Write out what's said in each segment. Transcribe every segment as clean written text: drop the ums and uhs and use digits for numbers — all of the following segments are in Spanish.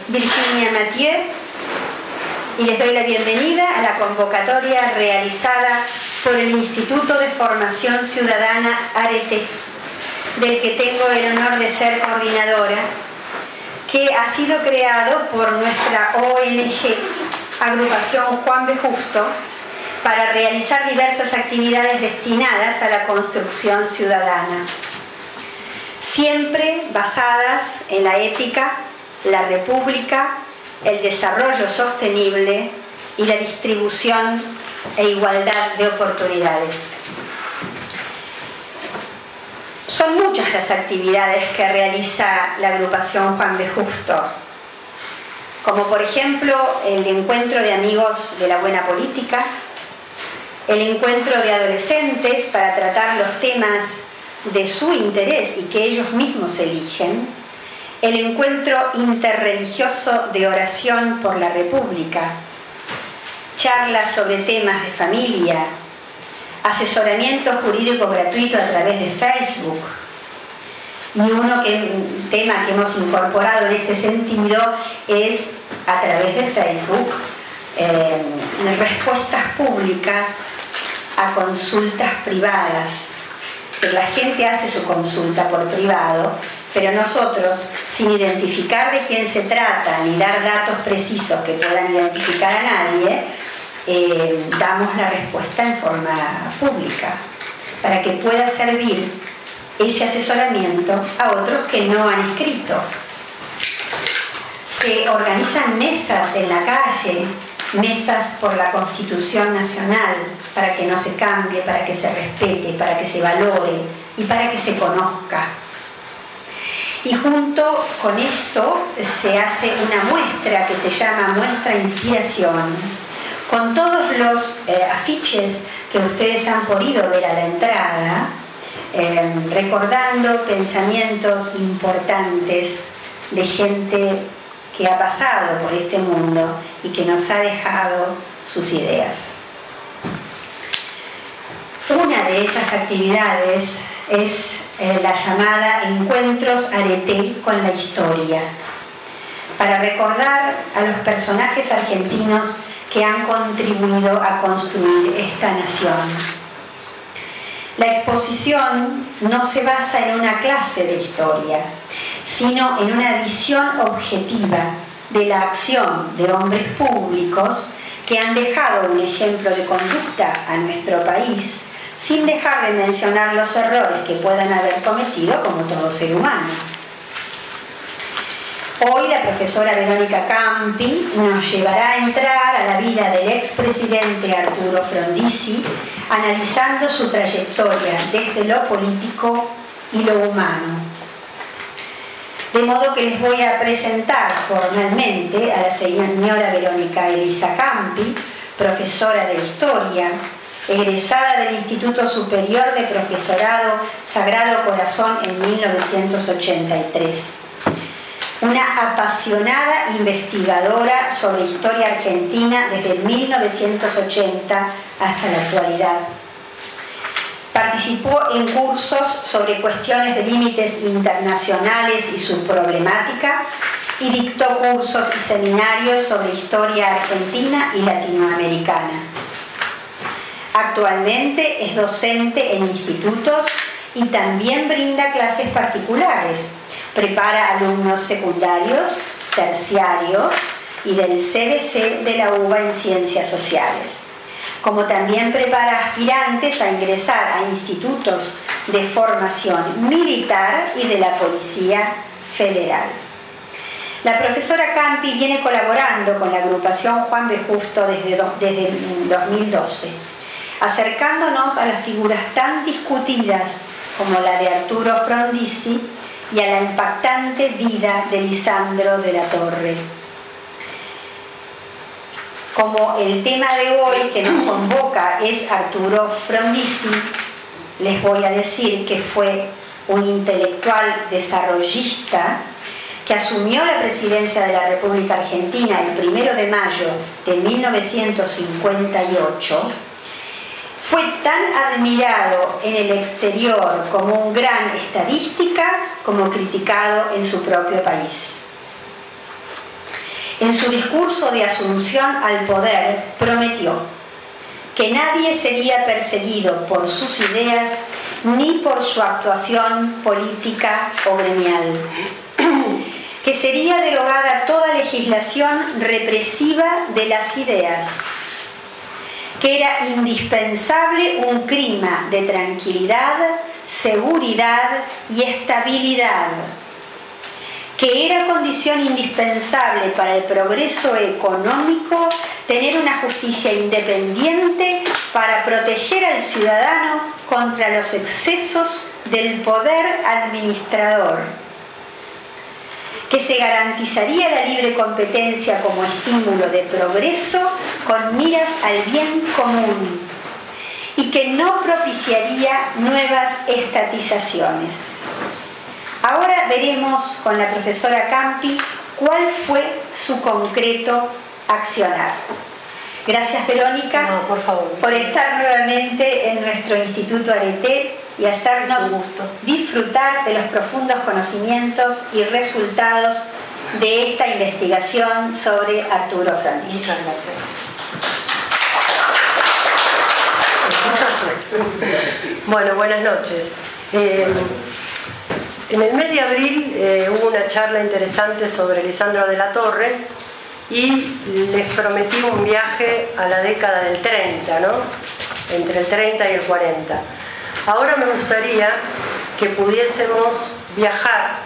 Virginia Mathieu y les doy la bienvenida a la convocatoria realizada por el Instituto de Formación Ciudadana Arete, del que tengo el honor de ser coordinadora, que ha sido creado por nuestra ONG, Agrupación Juan B. Justo, para realizar diversas actividades destinadas a la construcción ciudadana, siempre basadas en la ética, la república, el desarrollo sostenible y la distribución e igualdad de oportunidades. Son muchas las actividades que realiza la agrupación Juan B. Justo, como por ejemplo el encuentro de amigos de la buena política, el encuentro de adolescentes para tratar los temas de su interés y que ellos mismos eligen, el encuentro interreligioso de oración por la República, charlas sobre temas de familia, asesoramiento jurídico gratuito a través de Facebook, y un tema que hemos incorporado en este sentido es a través de Facebook respuestas públicas a consultas privadas. La gente hace su consulta por privado, pero nosotros, sin identificar de quién se trata ni dar datos precisos que puedan identificar a nadie, damos la respuesta en forma pública para que pueda servir ese asesoramiento a otros que no han escrito. Se organizan mesas en la calle, mesas por la Constitución Nacional, para que no se cambie, para que se respete, para que se valore y para que se conozca. Y junto con esto se hace una muestra que se llama Muestra Inspiración, con todos los afiches que ustedes han podido ver a la entrada, recordando pensamientos importantes de gente que ha pasado por este mundo y que nos ha dejado sus ideas. Una de esas actividades es la llamada Encuentros Arete con la Historia, para recordar a los personajes argentinos que han contribuido a construir esta nación. La exposición no se basa en una clase de historia, sino en una visión objetiva de la acción de hombres públicos que han dejado un ejemplo de conducta a nuestro país, sin dejar de mencionar los errores que puedan haber cometido como todo ser humano. Hoy la profesora Verónica Campi nos llevará a entrar a la vida del expresidente Arturo Frondizi, analizando su trayectoria desde lo político y lo humano. De modo que les voy a presentar formalmente a la señora Verónica Elisa Campi, profesora de Historia, egresada del Instituto Superior de Profesorado Sagrado Corazón en 1983. Una apasionada investigadora sobre historia argentina desde 1980 hasta la actualidad. Participó en cursos sobre cuestiones de límites internacionales y su problemática y dictó cursos y seminarios sobre historia argentina y latinoamericana. Actualmente es docente en institutos y también brinda clases particulares. Prepara alumnos secundarios, terciarios y del CBC de la UBA en Ciencias Sociales, como también prepara aspirantes a ingresar a institutos de formación militar y de la Policía Federal. La profesora Campi viene colaborando con la agrupación Juan B. Justo desde 2012, acercándonos a las figuras tan discutidas como la de Arturo Frondizi y a la impactante vida de Lisandro de la Torre. Como el tema de hoy que nos convoca es Arturo Frondizi, les voy a decir que fue un intelectual desarrollista que asumió la presidencia de la República Argentina el 1 de mayo de 1958, fue tan admirado en el exterior como un gran estadística como criticado en su propio país. En su discurso de asunción al poder prometió que nadie sería perseguido por sus ideas ni por su actuación política o gremial, que sería derogada toda legislación represiva de las ideas, que era indispensable un clima de tranquilidad, seguridad y estabilidad, que era condición indispensable para el progreso económico tener una justicia independiente para proteger al ciudadano contra los excesos del poder administrador, que se garantizaría la libre competencia como estímulo de progreso con miras al bien común y que no propiciaría nuevas estatizaciones. Ahora veremos con la profesora Campi cuál fue su concreto accionar. Gracias, Verónica, no, por favor, por estar nuevamente en nuestro Instituto Areté y hacernos disfrutar de los profundos conocimientos y resultados de esta investigación sobre Arturo Frondizi. Muchas gracias. Bueno, buenas noches. En el mes de abril hubo una charla interesante sobre Lisandro de la Torre y les prometí un viaje a la década del 30, ¿no? Entre el 30 y el 40. Ahora me gustaría que pudiésemos viajar,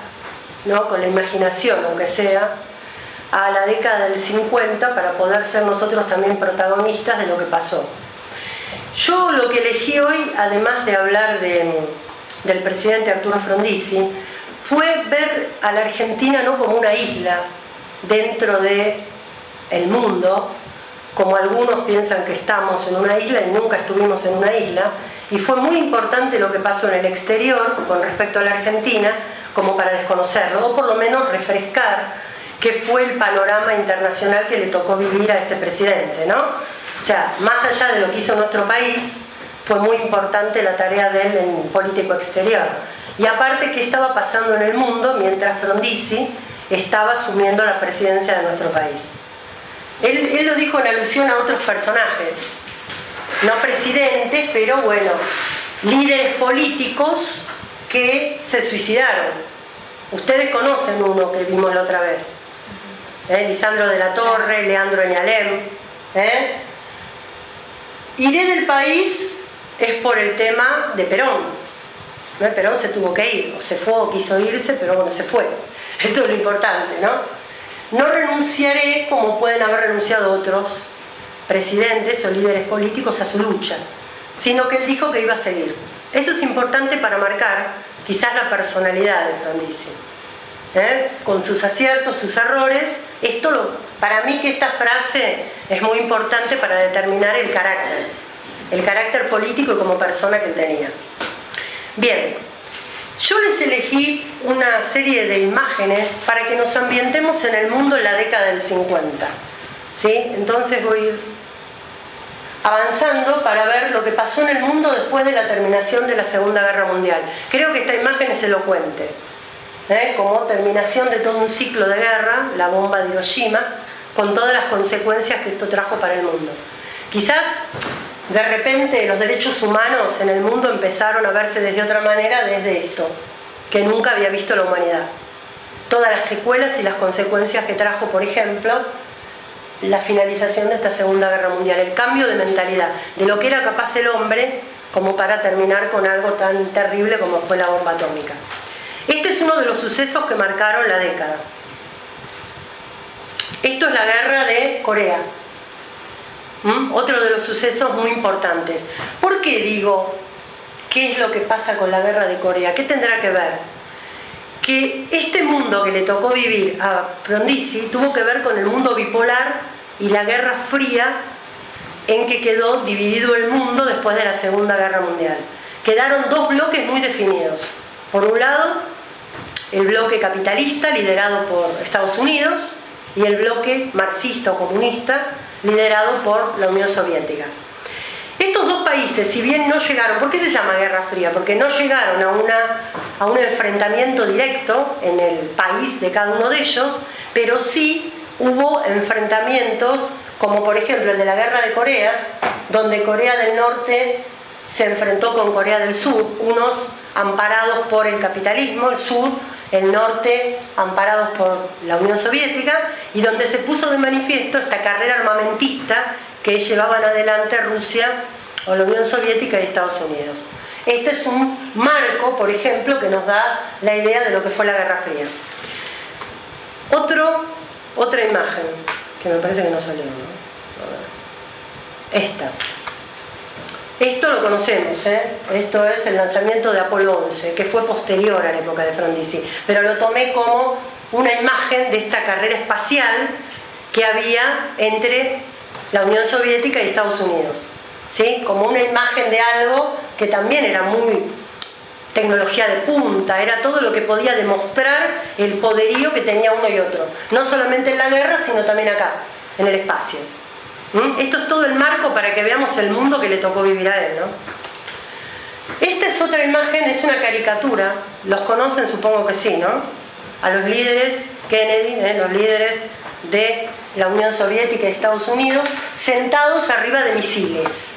¿no? Con la imaginación, aunque sea, a la década del 50 para poder ser nosotros también protagonistas de lo que pasó. Yo lo que elegí hoy, además de hablar del presidente Arturo Frondizi, fue ver a la Argentina no como una isla dentro del mundo, como algunos piensan que estamos en una isla y nunca estuvimos en una isla, y fue muy importante lo que pasó en el exterior con respecto a la Argentina, como para desconocerlo, o por lo menos refrescar qué fue el panorama internacional que le tocó vivir a este presidente, ¿no? O sea, más allá de lo que hizo nuestro país, fue muy importante la tarea de él en político exterior. Y aparte, qué estaba pasando en el mundo mientras Frondizi estaba asumiendo la presidencia de nuestro país. Él lo dijo en alusión a otros personajes, no presidentes, pero bueno, líderes políticos que se suicidaron. Ustedes conocen uno que vimos la otra vez, Lisandro de la Torre, Leandro Eñalem. Iré del país es por el tema de Perón. Perón se tuvo que ir, o se fue o quiso irse, pero bueno, se fue. Eso es lo importante, ¿no? No renunciaré, como pueden haber renunciado otros presidentes o líderes políticos, a su lucha, sino que él dijo que iba a seguir. Eso es importante para marcar quizás la personalidad de Frondizi, con sus aciertos, sus errores. Para mí que esta frase es muy importante para determinar el carácter político y como persona que él tenía. Bien, yo les elegí una serie de imágenes para que nos ambientemos en el mundo en la década del 50. ¿Sí? Entonces voy a ir avanzando para ver lo que pasó en el mundo después de la terminación de la Segunda Guerra Mundial. Creo que esta imagen es elocuente, como terminación de todo un ciclo de guerra, la bomba de Hiroshima, con todas las consecuencias que esto trajo para el mundo. Quizás de repente los derechos humanos en el mundo empezaron a verse desde otra manera desde esto, que nunca había visto la humanidad. Todas las secuelas y las consecuencias que trajo, por ejemplo, la finalización de esta Segunda Guerra Mundial, el cambio de mentalidad, de lo que era capaz el hombre, como para terminar con algo tan terrible como fue la bomba atómica. Este es uno de los sucesos que marcaron la década. Esto es la guerra de Corea. Otro de los sucesos muy importantes. ¿Por qué digo qué es lo que pasa con la guerra de Corea? ¿Qué tendrá que ver? Que este mundo que le tocó vivir a Frondizi tuvo que ver con el mundo bipolar y la Guerra Fría, en que quedó dividido el mundo después de la Segunda Guerra Mundial. Quedaron dos bloques muy definidos. Por un lado, el bloque capitalista liderado por Estados Unidos y el bloque marxista o comunista liderado por la Unión Soviética. Estos dos países, si bien no llegaron, ¿por qué se llama Guerra Fría? Porque no llegaron a un enfrentamiento directo en el país de cada uno de ellos, pero sí hubo enfrentamientos, como por ejemplo el de la Guerra de Corea, donde Corea del Norte se enfrentó con Corea del Sur, unos amparados por el capitalismo, el sur, el norte amparados por la Unión Soviética, y donde se puso de manifiesto esta carrera armamentista que llevaban adelante Rusia o la Unión Soviética y Estados Unidos. Este es un marco, por ejemplo, que nos da la idea de lo que fue la Guerra Fría. Otra imagen, que me parece que no salió, ¿no? Esta. Esto lo conocemos, Esto es el lanzamiento de Apolo 11, que fue posterior a la época de Frondizi, pero lo tomé como una imagen de esta carrera espacial que había entre la Unión Soviética y Estados Unidos, ¿sí? Como una imagen de algo que también era muy tecnología de punta, era todo lo que podía demostrar el poderío que tenía uno y otro, no solamente en la guerra, sino también acá, en el espacio. Esto es todo el marco para que veamos el mundo que le tocó vivir a él, ¿no? Esta es otra imagen, es una caricatura, los conocen, supongo que sí, ¿no? A los líderes Kennedy, los líderes de la Unión Soviética y Estados Unidos, sentados arriba de misiles.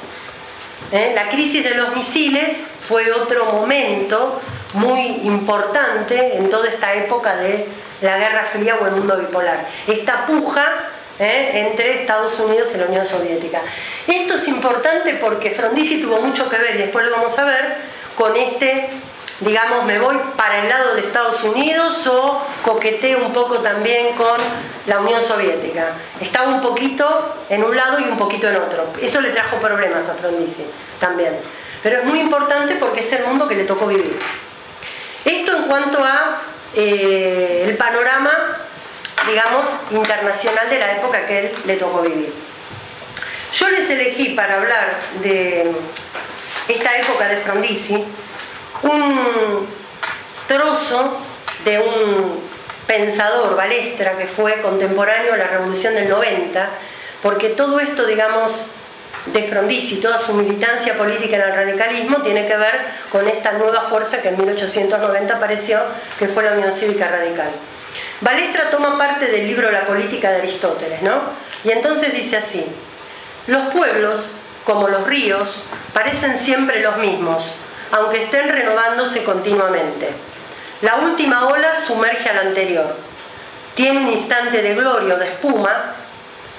La crisis de los misiles fue otro momento muy importante en toda esta época de la Guerra Fría o el mundo bipolar. Esta puja entre Estados Unidos y la Unión Soviética. Esto es importante porque Frondizi tuvo mucho que ver, y después lo vamos a ver, con digamos, me voy para el lado de Estados Unidos o coqueteo un poco también con la Unión Soviética. Estaba un poquito en un lado y un poquito en otro. Eso le trajo problemas a Frondizi también. Pero es muy importante porque es el mundo que le tocó vivir. Esto en cuanto a el panorama, digamos, internacional de la época que él le tocó vivir. Yo les elegí para hablar de esta época de Frondizi un trozo de un pensador, Balestra, que fue contemporáneo a la Revolución del 90, porque todo esto, digamos, de Frondizi, toda su militancia política en el radicalismo tiene que ver con esta nueva fuerza que en 1890 apareció, que fue la Unión Cívica Radical. Balestra toma parte del libro La política de Aristóteles, ¿no? Y entonces dice así: los pueblos, como los ríos, parecen siempre los mismos, aunque estén renovándose continuamente. La última ola sumerge a la anterior. Tiene un instante de gloria o de espuma,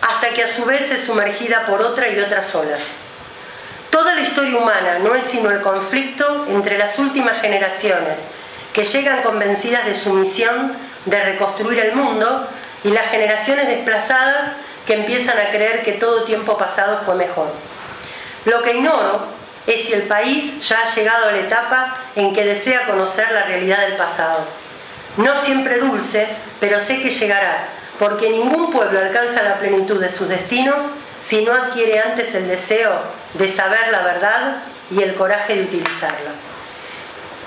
hasta que a su vez es sumergida por otra y otras olas. Toda la historia humana no es sino el conflicto entre las últimas generaciones, que llegan convencidas de su misión de reconstruir el mundo, y las generaciones desplazadas que empiezan a creer que todo tiempo pasado fue mejor. Lo que ignoro es si el país ya ha llegado a la etapa en que desea conocer la realidad del pasado. No siempre dulce, pero sé que llegará, porque ningún pueblo alcanza la plenitud de sus destinos si no adquiere antes el deseo de saber la verdad y el coraje de utilizarla.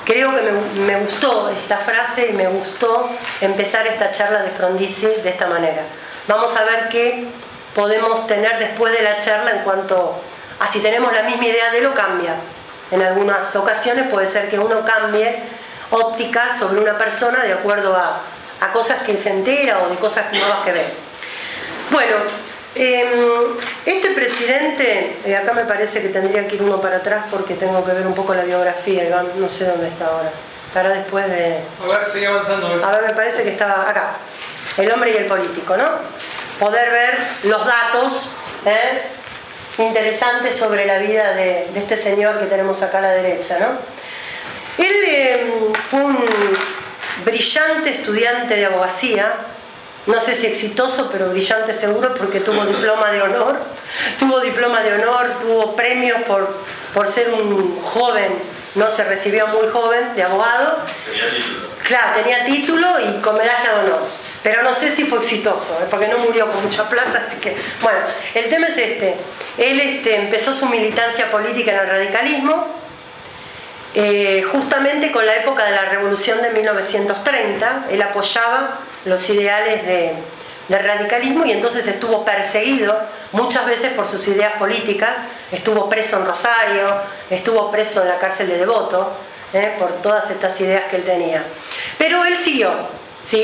Creo que me gustó esta frase y me gustó empezar esta charla de Frondizi de esta manera. Vamos a ver qué podemos tener después de la charla en cuanto a si tenemos la misma idea de él o cambia. En algunas ocasiones puede ser que uno cambie óptica sobre una persona de acuerdo a cosas que se entera o de cosas nuevas que ve. Bueno, este presidente, acá me parece que tendría que ir uno para atrás porque tengo que ver un poco la biografía, Iván, no sé dónde está ahora. Estará después de... A ver, sigue avanzando. A ver, me parece que estaba acá. El hombre y el político, ¿no? Poder ver los datos interesantes sobre la vida de este señor que tenemos acá a la derecha, ¿no? Él fue un brillante estudiante de abogacía, no sé si exitoso, pero brillante seguro, porque tuvo diploma de honor. Tuvo premios por ser un joven, no se recibió muy joven de abogado. Tenía título. Claro, tenía título y con medalla de honor. Pero no sé si fue exitoso, porque no murió con mucha plata, así que... Bueno, el tema es este. Él empezó su militancia política en el radicalismo, justamente con la época de la Revolución de 1930. Él apoyaba los ideales del radicalismo y entonces estuvo perseguido muchas veces por sus ideas políticas. Estuvo preso en Rosario, estuvo preso en la cárcel de Devoto, por todas estas ideas que él tenía. Pero él siguió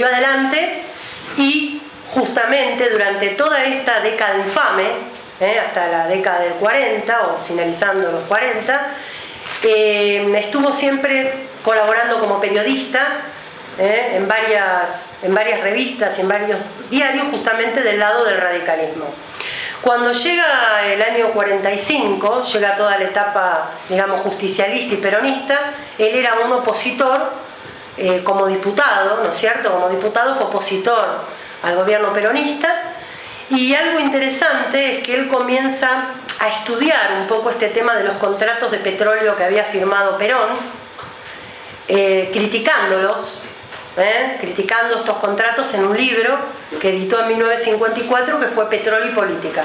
adelante y justamente durante toda esta década infame, hasta la década del 40 o finalizando los 40, estuvo siempre colaborando como periodista en varias revistas y en varios diarios, justamente del lado del radicalismo. Cuando llega el año 45, llega toda la etapa, digamos, justicialista y peronista, él era un opositor como diputado, ¿no es cierto? Como diputado fue opositor al gobierno peronista, y algo interesante es que él comienza a estudiar un poco este tema de los contratos de petróleo que había firmado Perón, criticándolos, criticando estos contratos en un libro que editó en 1954 que fue Petróleo y Política.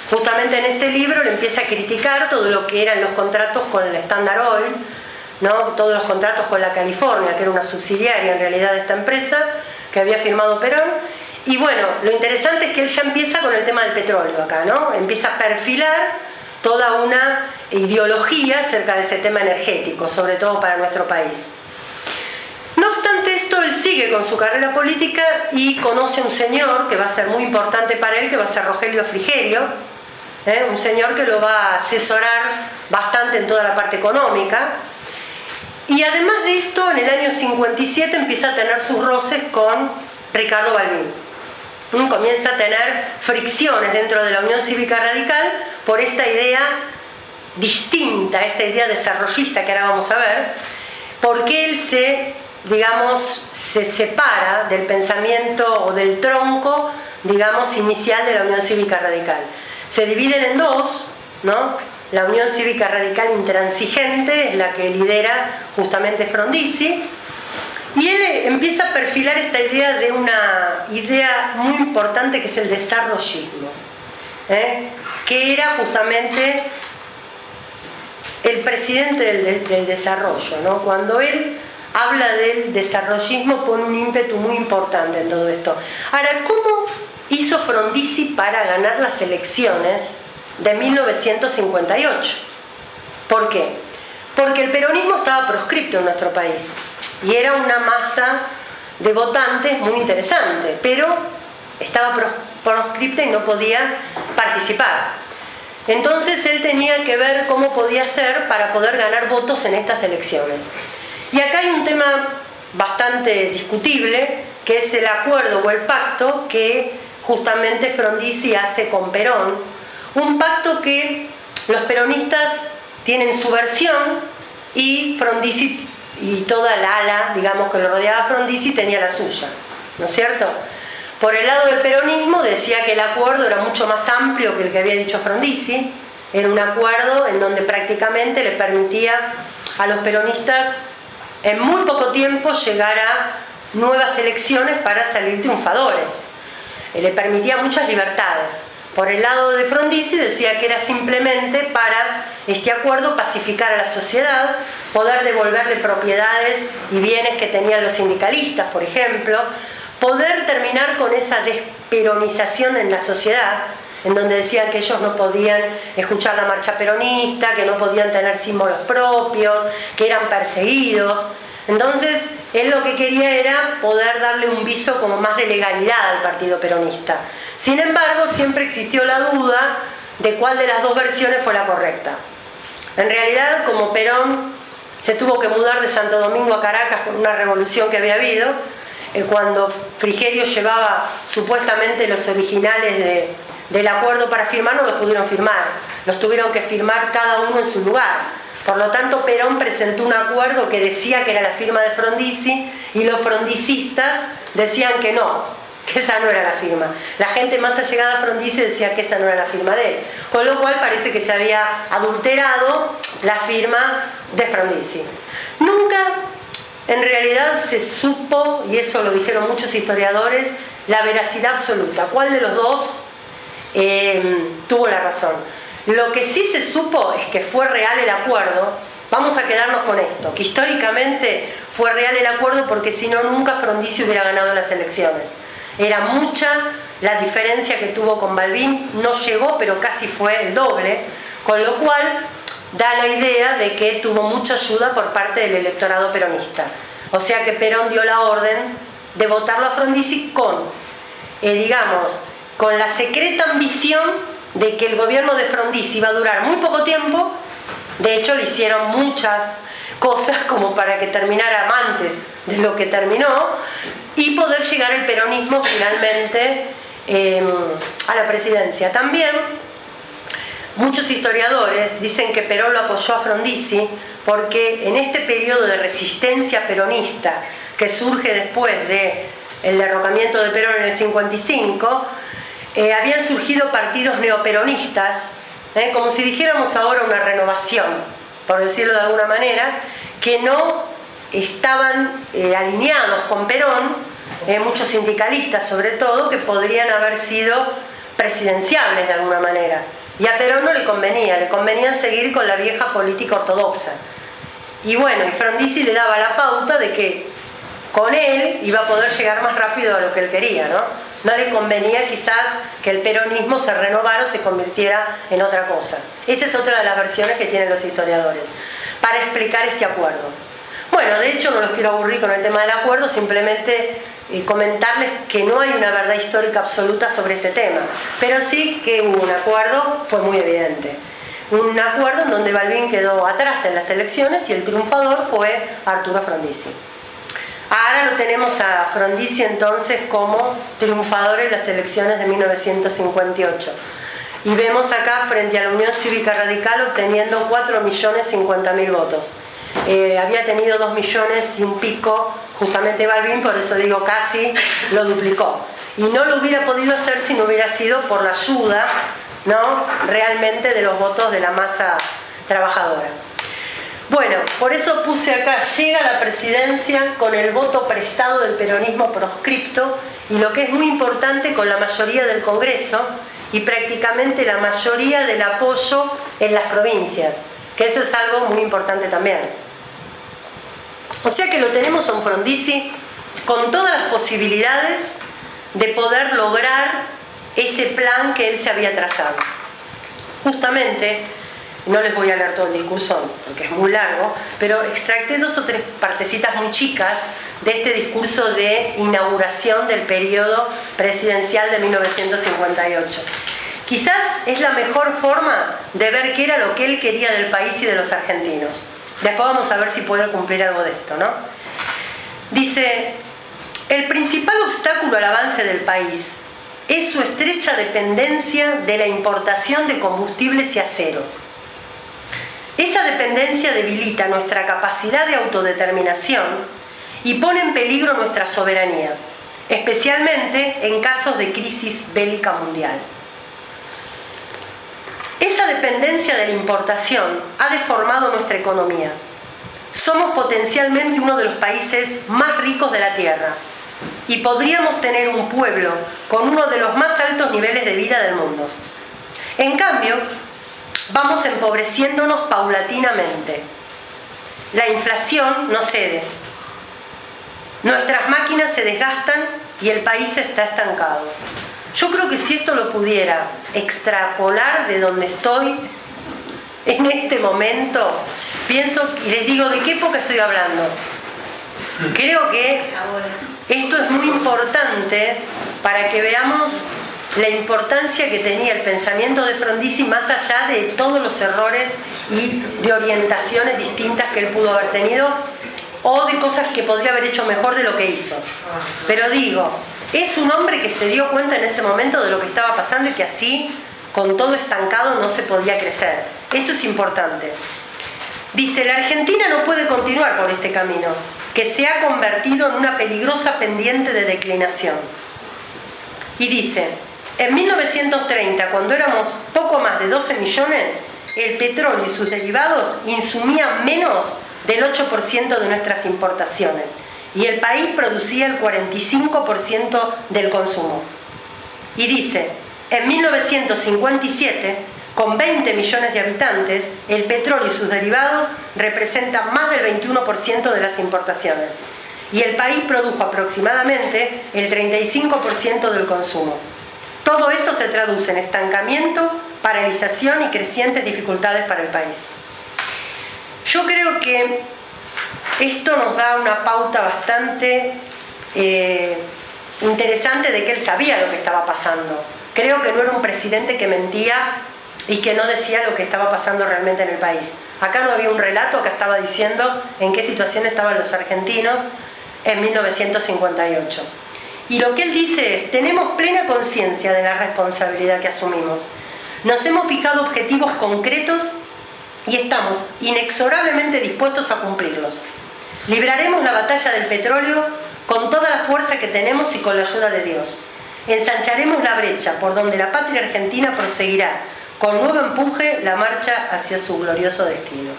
Justamente en este libro le empieza a criticar todo lo que eran los contratos con el Standard Oil, ¿no? Todos los contratos con la California, que era una subsidiaria en realidad de esta empresa que había firmado Perón. Y bueno, lo interesante es que él ya empieza con el tema del petróleo acá, ¿no? Empieza a perfilar toda una ideología acerca de ese tema energético, sobre todo para nuestro país. No obstante esto, él sigue con su carrera política y conoce a un señor que va a ser muy importante para él, que va a ser Rogelio Frigerio, un señor que lo va a asesorar bastante en toda la parte económica. Y además de esto, en el año 57 empieza a tener sus roces con Ricardo Balbín. Comienza a tener fricciones dentro de la Unión Cívica Radical por esta idea distinta, esta idea desarrollista que ahora vamos a ver, porque él se separa del pensamiento o del tronco, digamos, inicial de la Unión Cívica Radical. Se dividen en dos, ¿no? La Unión Cívica Radical Intransigente es la que lidera justamente Frondizi, y él empieza a perfilar esta idea de una idea muy importante que es el desarrollismo, que era justamente el presidente del desarrollo, ¿no? Cuando él habla del desarrollismo pone un ímpetu muy importante en todo esto. Ahora, ¿cómo hizo Frondizi para ganar las elecciones de 1958? ¿Por qué? Porque el peronismo estaba proscripto en nuestro país y era una masa de votantes muy interesante, pero estaba proscripta y no podía participar. Entonces él tenía que ver cómo podía hacer para poder ganar votos en estas elecciones. Y acá hay un tema bastante discutible, que es el acuerdo o el pacto que justamente Frondizi hace con Perón, un pacto que los peronistas tienen su versión y Frondizi y toda la ala, digamos, que lo rodeaba a Frondizi tenía la suya, ¿no es cierto? Por el lado del peronismo decía que el acuerdo era mucho más amplio que el que había dicho Frondizi, era un acuerdo en donde prácticamente le permitía a los peronistas en muy poco tiempo llegar a nuevas elecciones para salir triunfadores. Le permitía muchas libertades. Por el lado de Frondizi decía que era simplemente para este acuerdo pacificar a la sociedad, poder devolverle propiedades y bienes que tenían los sindicalistas, por ejemplo, poder terminar con esa desperonización en la sociedad, en donde decían que ellos no podían escuchar la marcha peronista, que no podían tener símbolos propios, que eran perseguidos. Entonces, él lo que quería era poder darle un viso como más de legalidad al partido peronista. Sin embargo, siempre existió la duda de cuál de las dos versiones fue la correcta. En realidad, como Perón se tuvo que mudar de Santo Domingo a Caracas por una revolución que había habido, cuando Frigerio llevaba supuestamente los originales del acuerdo para firmar, no los pudieron firmar, los tuvieron que firmar cada uno en su lugar. Por lo tanto, Perón presentó un acuerdo que decía que era la firma de Frondizi y los frondicistas decían que no, que esa no era la firma. La gente más allegada a Frondizi decía que esa no era la firma de él, con lo cual parece que se había adulterado la firma de Frondizi. Nunca en realidad se supo, y eso lo dijeron muchos historiadores, la veracidad absoluta. ¿Cuál de los dos tuvo la razón? Lo que sí se supo es que fue real el acuerdo. Vamos a quedarnos con esto, que históricamente fue real el acuerdo, porque si no, nunca Frondizi hubiera ganado las elecciones. Era mucha la diferencia que tuvo con Balbín, no llegó, pero casi fue el doble, con lo cual da la idea de que tuvo mucha ayuda por parte del electorado peronista. O sea que Perón dio la orden de votarlo a Frondizi con digamos, con la secreta ambición de que el gobierno de Frondizi iba a durar muy poco tiempo. De hecho, le hicieron muchas cosas como para que terminara antes de lo que terminó y poder llegar el peronismo finalmente a la presidencia. También muchos historiadores dicen que Perón lo apoyó a Frondizi porque en este periodo de resistencia peronista que surge después del derrocamiento de Perón en el 55, habían surgido partidos neoperonistas, como si dijéramos ahora una renovación, por decirlo de alguna manera, que no estaban alineados con Perón, muchos sindicalistas sobre todo, que podrían haber sido presidenciables de alguna manera. Y a Perón no le convenía seguir con la vieja política ortodoxa. Y bueno, y Frondizi le daba la pauta de que con él iba a poder llegar más rápido a lo que él quería, ¿no? No le convenía quizás que el peronismo se renovara o se convirtiera en otra cosa. Esa es otra de las versiones que tienen los historiadores para explicar este acuerdo. Bueno, de hecho no los quiero aburrir con el tema del acuerdo, simplemente comentarles que no hay una verdad histórica absoluta sobre este tema, pero sí que hubo un acuerdo, fue muy evidente. Un acuerdo en donde Balbín quedó atrás en las elecciones y el triunfador fue Arturo Frondizi. Ahora lo tenemos a Frondizi entonces como triunfador en las elecciones de 1958. Y vemos acá frente a la Unión Cívica Radical obteniendo 4.050.000 votos. Había tenido 2 millones y un pico justamente Balbín, por eso digo casi lo duplicó. Y no lo hubiera podido hacer si no hubiera sido por la ayuda, ¿no?, realmente de los votos de la masa trabajadora. Bueno, por eso puse acá, llega a la presidencia con el voto prestado del peronismo proscripto y lo que es muy importante, con la mayoría del Congreso y prácticamente la mayoría del apoyo en las provincias, que eso es algo muy importante también. O sea que lo tenemos a un Frondizi con todas las posibilidades de poder lograr ese plan que él se había trazado. Justamente, no les voy a leer todo el discurso porque es muy largo, pero extracté 2 o 3 partecitas muy chicas de este discurso de inauguración del periodo presidencial de 1958. Quizás es la mejor forma de ver qué era lo que él quería del país y de los argentinos. Después vamos a ver si puede cumplir algo de esto, ¿no? Dice: el principal obstáculo al avance del país es su estrecha dependencia de la importación de combustibles y acero. Esa dependencia debilita nuestra capacidad de autodeterminación y pone en peligro nuestra soberanía, especialmente en casos de crisis bélica mundial. Esa dependencia de la importación ha deformado nuestra economía. Somos potencialmente uno de los países más ricos de la Tierra y podríamos tener un pueblo con uno de los más altos niveles de vida del mundo. En cambio, vamos empobreciéndonos paulatinamente. La inflación no cede. Nuestras máquinas se desgastan y el país está estancado. Yo creo que si esto lo pudiera extrapolar de donde estoy en este momento, pienso y les digo de qué época estoy hablando. Creo que esto es muy importante para que veamos la importancia que tenía el pensamiento de Frondizi más allá de todos los errores y de orientaciones distintas que él pudo haber tenido o de cosas que podría haber hecho mejor de lo que hizo. Pero digo, es un hombre que se dio cuenta en ese momento de lo que estaba pasando y que así, con todo estancado, no se podía crecer. Eso es importante. Dice: la Argentina no puede continuar por este camino, que se ha convertido en una peligrosa pendiente de declinación. Y dice: en 1930, cuando éramos poco más de 12 millones, el petróleo y sus derivados insumían menos del 8% de nuestras importaciones y el país producía el 45% del consumo. Y dice: en 1957, con 20 millones de habitantes, el petróleo y sus derivados representan más del 21% de las importaciones y el país produjo aproximadamente el 35% del consumo. Todo eso se traduce en estancamiento, paralización y crecientes dificultades para el país. Yo creo que esto nos da una pauta bastante interesante de que él sabía lo que estaba pasando. Creo que no era un presidente que mentía y que no decía lo que estaba pasando realmente en el país. Acá no había un relato, acá estaba diciendo en qué situación estaban los argentinos en 1958. Y lo que él dice es: tenemos plena conciencia de la responsabilidad que asumimos. Nos hemos fijado objetivos concretos y estamos inexorablemente dispuestos a cumplirlos. Libraremos la batalla del petróleo con toda la fuerza que tenemos y con la ayuda de Dios. Ensancharemos la brecha por donde la patria argentina proseguirá con nuevo empuje la marcha hacia su glorioso destino.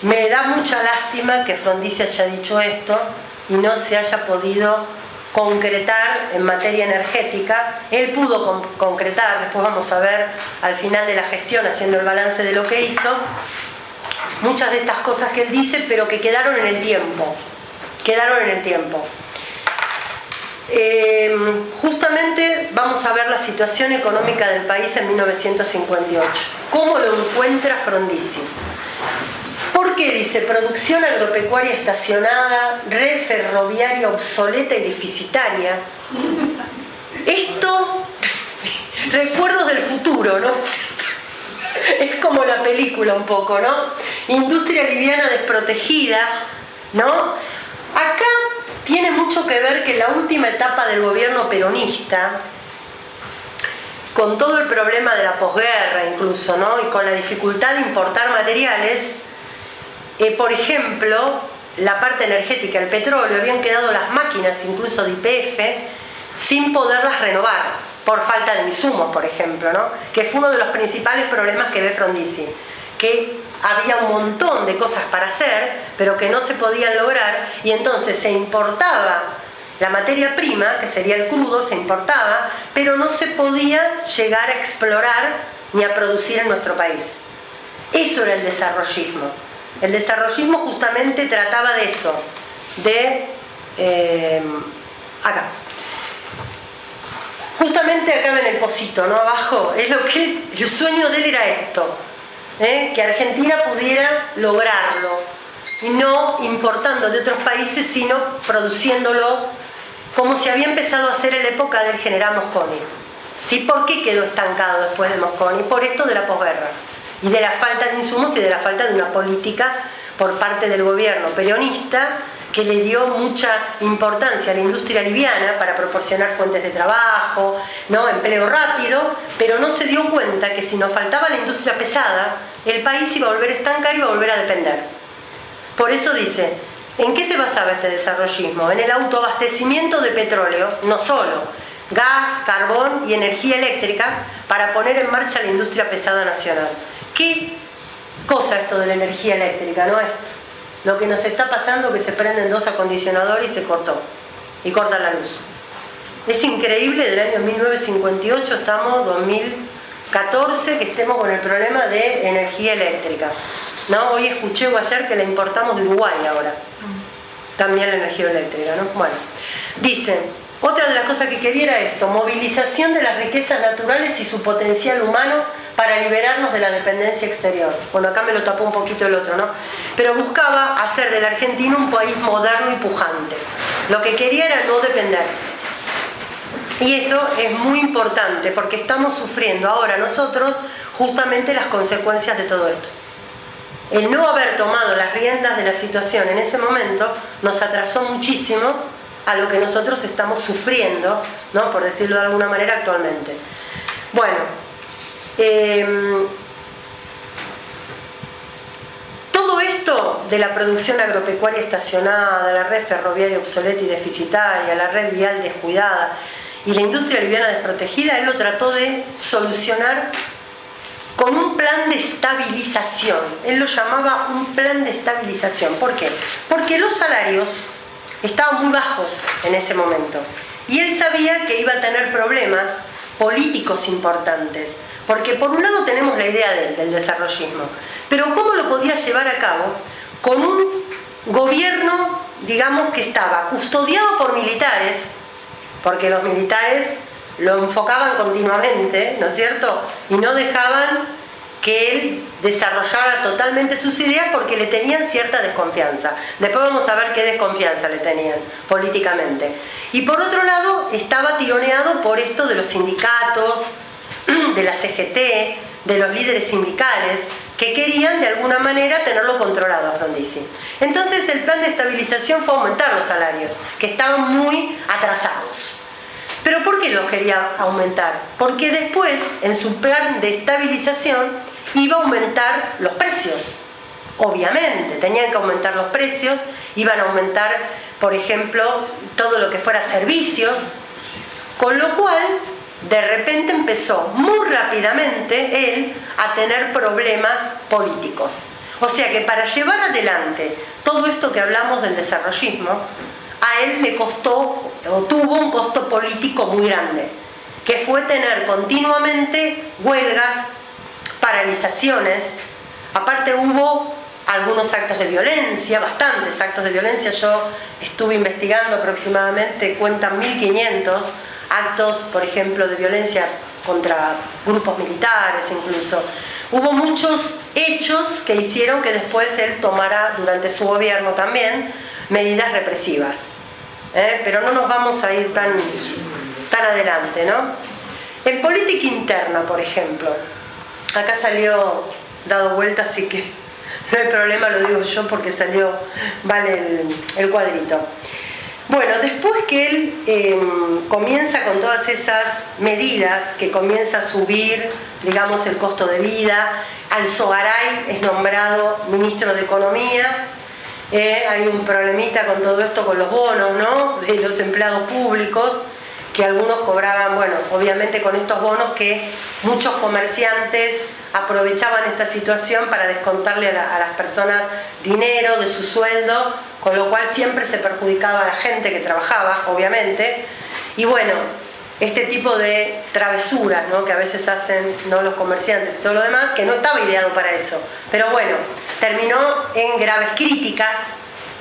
Me da mucha lástima que Frondizi haya dicho esto y no se haya podido concretar en materia energética. Él pudo concretar, después vamos a ver al final de la gestión, haciendo el balance de lo que hizo, muchas de estas cosas que él dice, pero que quedaron en el tiempo. Justamente vamos a ver la situación económica del país en 1958. ¿Cómo lo encuentra Frondizi? ¿Por qué dice producción agropecuaria estacionada, red ferroviaria obsoleta y deficitaria? Esto, recuerdos del futuro, ¿no? Es como la película un poco, ¿no? Industria liviana desprotegida, ¿no? Acá tiene mucho que ver que la última etapa del gobierno peronista, con todo el problema de la posguerra incluso, ¿no? Y con la dificultad de importar materiales, por ejemplo, la parte energética, el petróleo, habían quedado las máquinas incluso de YPF sin poderlas renovar por falta de insumos, por ejemplo, ¿no? Que fue uno de los principales problemas que ve Frondizi, que había un montón de cosas para hacer, pero que no se podían lograr, y entonces se importaba la materia prima, que sería el crudo, se importaba, pero no se podía llegar a explorar ni a producir en nuestro país. Eso era el desarrollismo. El desarrollismo justamente trataba de eso, de acá. Justamente acá ven el pocito, ¿no? Abajo, es lo que el sueño de él era esto, que Argentina pudiera lograrlo, y no importando de otros países, sino produciéndolo como se había empezado a hacer en la época del general Mosconi. ¿Sí? ¿Por qué quedó estancado después de Mosconi? Por esto de la posguerra y de la falta de insumos y de la falta de una política por parte del gobierno peronista que le dio mucha importancia a la industria liviana para proporcionar fuentes de trabajo, ¿no? Empleo rápido, pero no se dio cuenta que si nos faltaba la industria pesada, el país iba a volver a estancar y iba a volver a depender. Por eso dice, ¿en qué se basaba este desarrollismo? En el autoabastecimiento de petróleo, no solo, gas, carbón y energía eléctrica, para poner en marcha la industria pesada nacional. ¿Qué cosa esto de la energía eléctrica? ¿No? Esto, lo que nos está pasando, que se prenden dos acondicionadores y se cortó, y corta la luz. Es increíble, del año 1958 estamos 2014, que estemos con el problema de energía eléctrica, ¿no? Hoy escuché o ayer que la importamos de Uruguay ahora, también la energía eléctrica, ¿no? Bueno, dice, otra de las cosas que quería era esto: movilización de las riquezas naturales y su potencial humano para liberarnos de la dependencia exterior. Bueno, acá me lo tapó un poquito el otro, ¿no? Pero buscaba hacer de la Argentina un país moderno y pujante. Lo que quería era no depender. Y eso es muy importante porque estamos sufriendo ahora nosotros justamente las consecuencias de todo esto. El no haber tomado las riendas de la situación en ese momento nos atrasó muchísimo a lo que nosotros estamos sufriendo, ¿no? Por decirlo de alguna manera, actualmente. Bueno, todo esto de la producción agropecuaria estacionada, la red ferroviaria obsoleta y deficitaria, la red vial descuidada y la industria liviana desprotegida, él lo trató de solucionar con un plan de estabilización. Él lo llamaba un plan de estabilización. ¿Por qué? Porque los salarios estaban muy bajos en ese momento y él sabía que iba a tener problemas políticos importantes, porque por un lado tenemos la idea del desarrollismo, pero ¿cómo lo podía llevar a cabo? Con un gobierno, digamos, que estaba custodiado por militares, porque los militares lo enfocaban continuamente, ¿no es cierto? Y no dejaban que él desarrollara totalmente sus ideas porque le tenían cierta desconfianza. Después vamos a ver qué desconfianza le tenían políticamente. Y por otro lado, estaba tironeado por esto de los sindicatos, de la CGT, de los líderes sindicales, que querían de alguna manera tenerlo controlado a Frondizi. Entonces el plan de estabilización fue aumentar los salarios, que estaban muy atrasados. ¿Pero por qué los quería aumentar? Porque después, en su plan de estabilización, iba a aumentar los precios. Obviamente, tenían que aumentar los precios, iban a aumentar, por ejemplo, todo lo que fuera servicios, con lo cual, de repente empezó muy rápidamente él a tener problemas políticos. O sea que para llevar adelante todo esto que hablamos del desarrollismo, a él le costó o tuvo un costo político muy grande, que fue tener continuamente huelgas, paralizaciones. Aparte hubo algunos actos de violencia, bastantes actos de violencia. Yo estuve investigando aproximadamente, cuentan 1500 actos, por ejemplo, de violencia contra grupos militares incluso. Hubo muchos hechos que hicieron que después él tomara, durante su gobierno también, medidas represivas. Pero no nos vamos a ir tan adelante, ¿no? En política interna, por ejemplo, acá salió dado vuelta, así que no hay problema, lo digo yo porque salió, vale el cuadrito. Bueno, después que él comienza con todas esas medidas, que comienza a subir, digamos, el costo de vida, Alzogaray es nombrado ministro de Economía, hay un problemita con todo esto, con los bonos, ¿no?, de los empleados públicos, que algunos cobraban, bueno, obviamente con estos bonos que muchos comerciantes aprovechaban esta situación para descontarle a las personas dinero de su sueldo, con lo cual siempre se perjudicaba a la gente que trabajaba, obviamente. Y bueno, este tipo de travesuras, ¿no?, que a veces hacen, ¿no?, los comerciantes y todo lo demás, que no estaba ideado para eso. Pero bueno, terminó en graves críticas,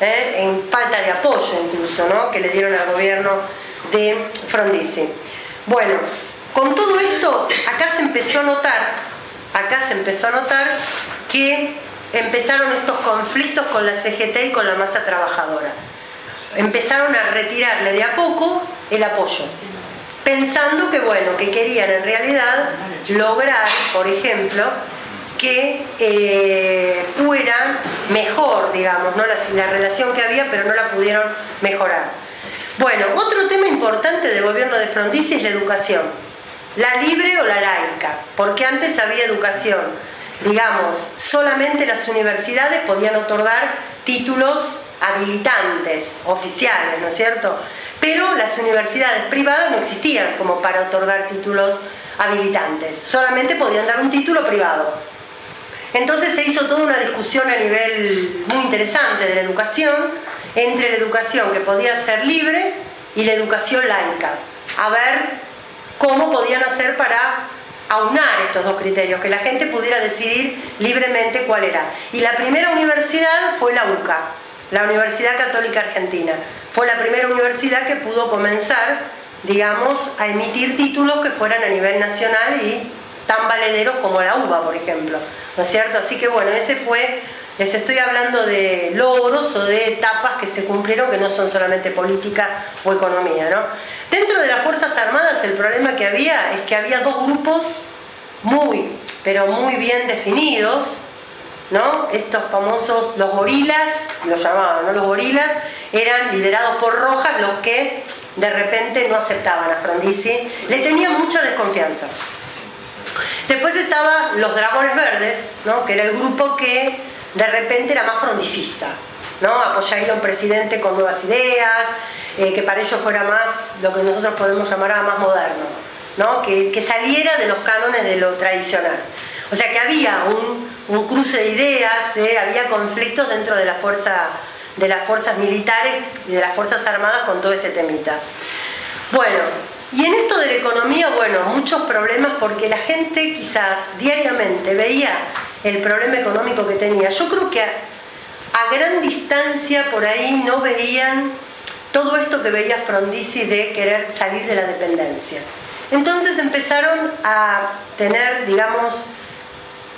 en falta de apoyo incluso, ¿no?, que le dieron al gobierno de Frondizi. Bueno, con todo esto, acá se empezó a notar que empezaron estos conflictos con la CGT y con la masa trabajadora. Empezaron a retirarle de a poco el apoyo, pensando que, bueno, que querían en realidad lograr, por ejemplo, que fuera mejor, digamos, ¿no?, la relación que había, pero no la pudieron mejorar. Bueno, otro tema importante del gobierno de Frondizi es la educación, la libre o la laica, porque antes había educación, digamos, solamente las universidades podían otorgar títulos habilitantes, oficiales, ¿no es cierto? Pero las universidades privadas no existían como para otorgar títulos habilitantes, solamente podían dar un título privado. Entonces se hizo toda una discusión a nivel muy interesante de la educación, entre la educación que podía ser libre y la educación laica, a ver cómo podían hacer para aunar estos dos criterios, que la gente pudiera decidir libremente cuál era. Y la primera universidad fue la UCA, la Universidad Católica Argentina. Fue la primera universidad que pudo comenzar, digamos, a emitir títulos que fueran a nivel nacional y tan valederos como la UBA, por ejemplo, ¿no es cierto? Así que bueno, ese fue... Les estoy hablando de logros o de etapas que se cumplieron, que no son solamente política o economía, ¿no? Dentro de las Fuerzas Armadas el problema que había es que había dos grupos muy, pero muy bien definidos, ¿no? Estos famosos, los gorilas, los llamaban, ¿no? Los gorilas eran liderados por Rojas, los que de repente no aceptaban a Frondizi, le tenían mucha desconfianza. Después estaban los Dragones Verdes, ¿no?, que era el grupo que de repente era más frondicista, ¿no?, apoyaría a un presidente con nuevas ideas, que para ellos fuera más lo que nosotros podemos llamar más moderno, ¿no?, que saliera de los cánones de lo tradicional. O sea que había un cruce de ideas, había conflictos dentro de las fuerzas militares y de las Fuerzas Armadas con todo este temita. Bueno, y en esto de la economía, bueno, muchos problemas porque la gente quizás diariamente veía el problema económico que tenía. Yo creo que a gran distancia por ahí no veían todo esto que veía Frondizi de querer salir de la dependencia. Entonces empezaron a tener, digamos,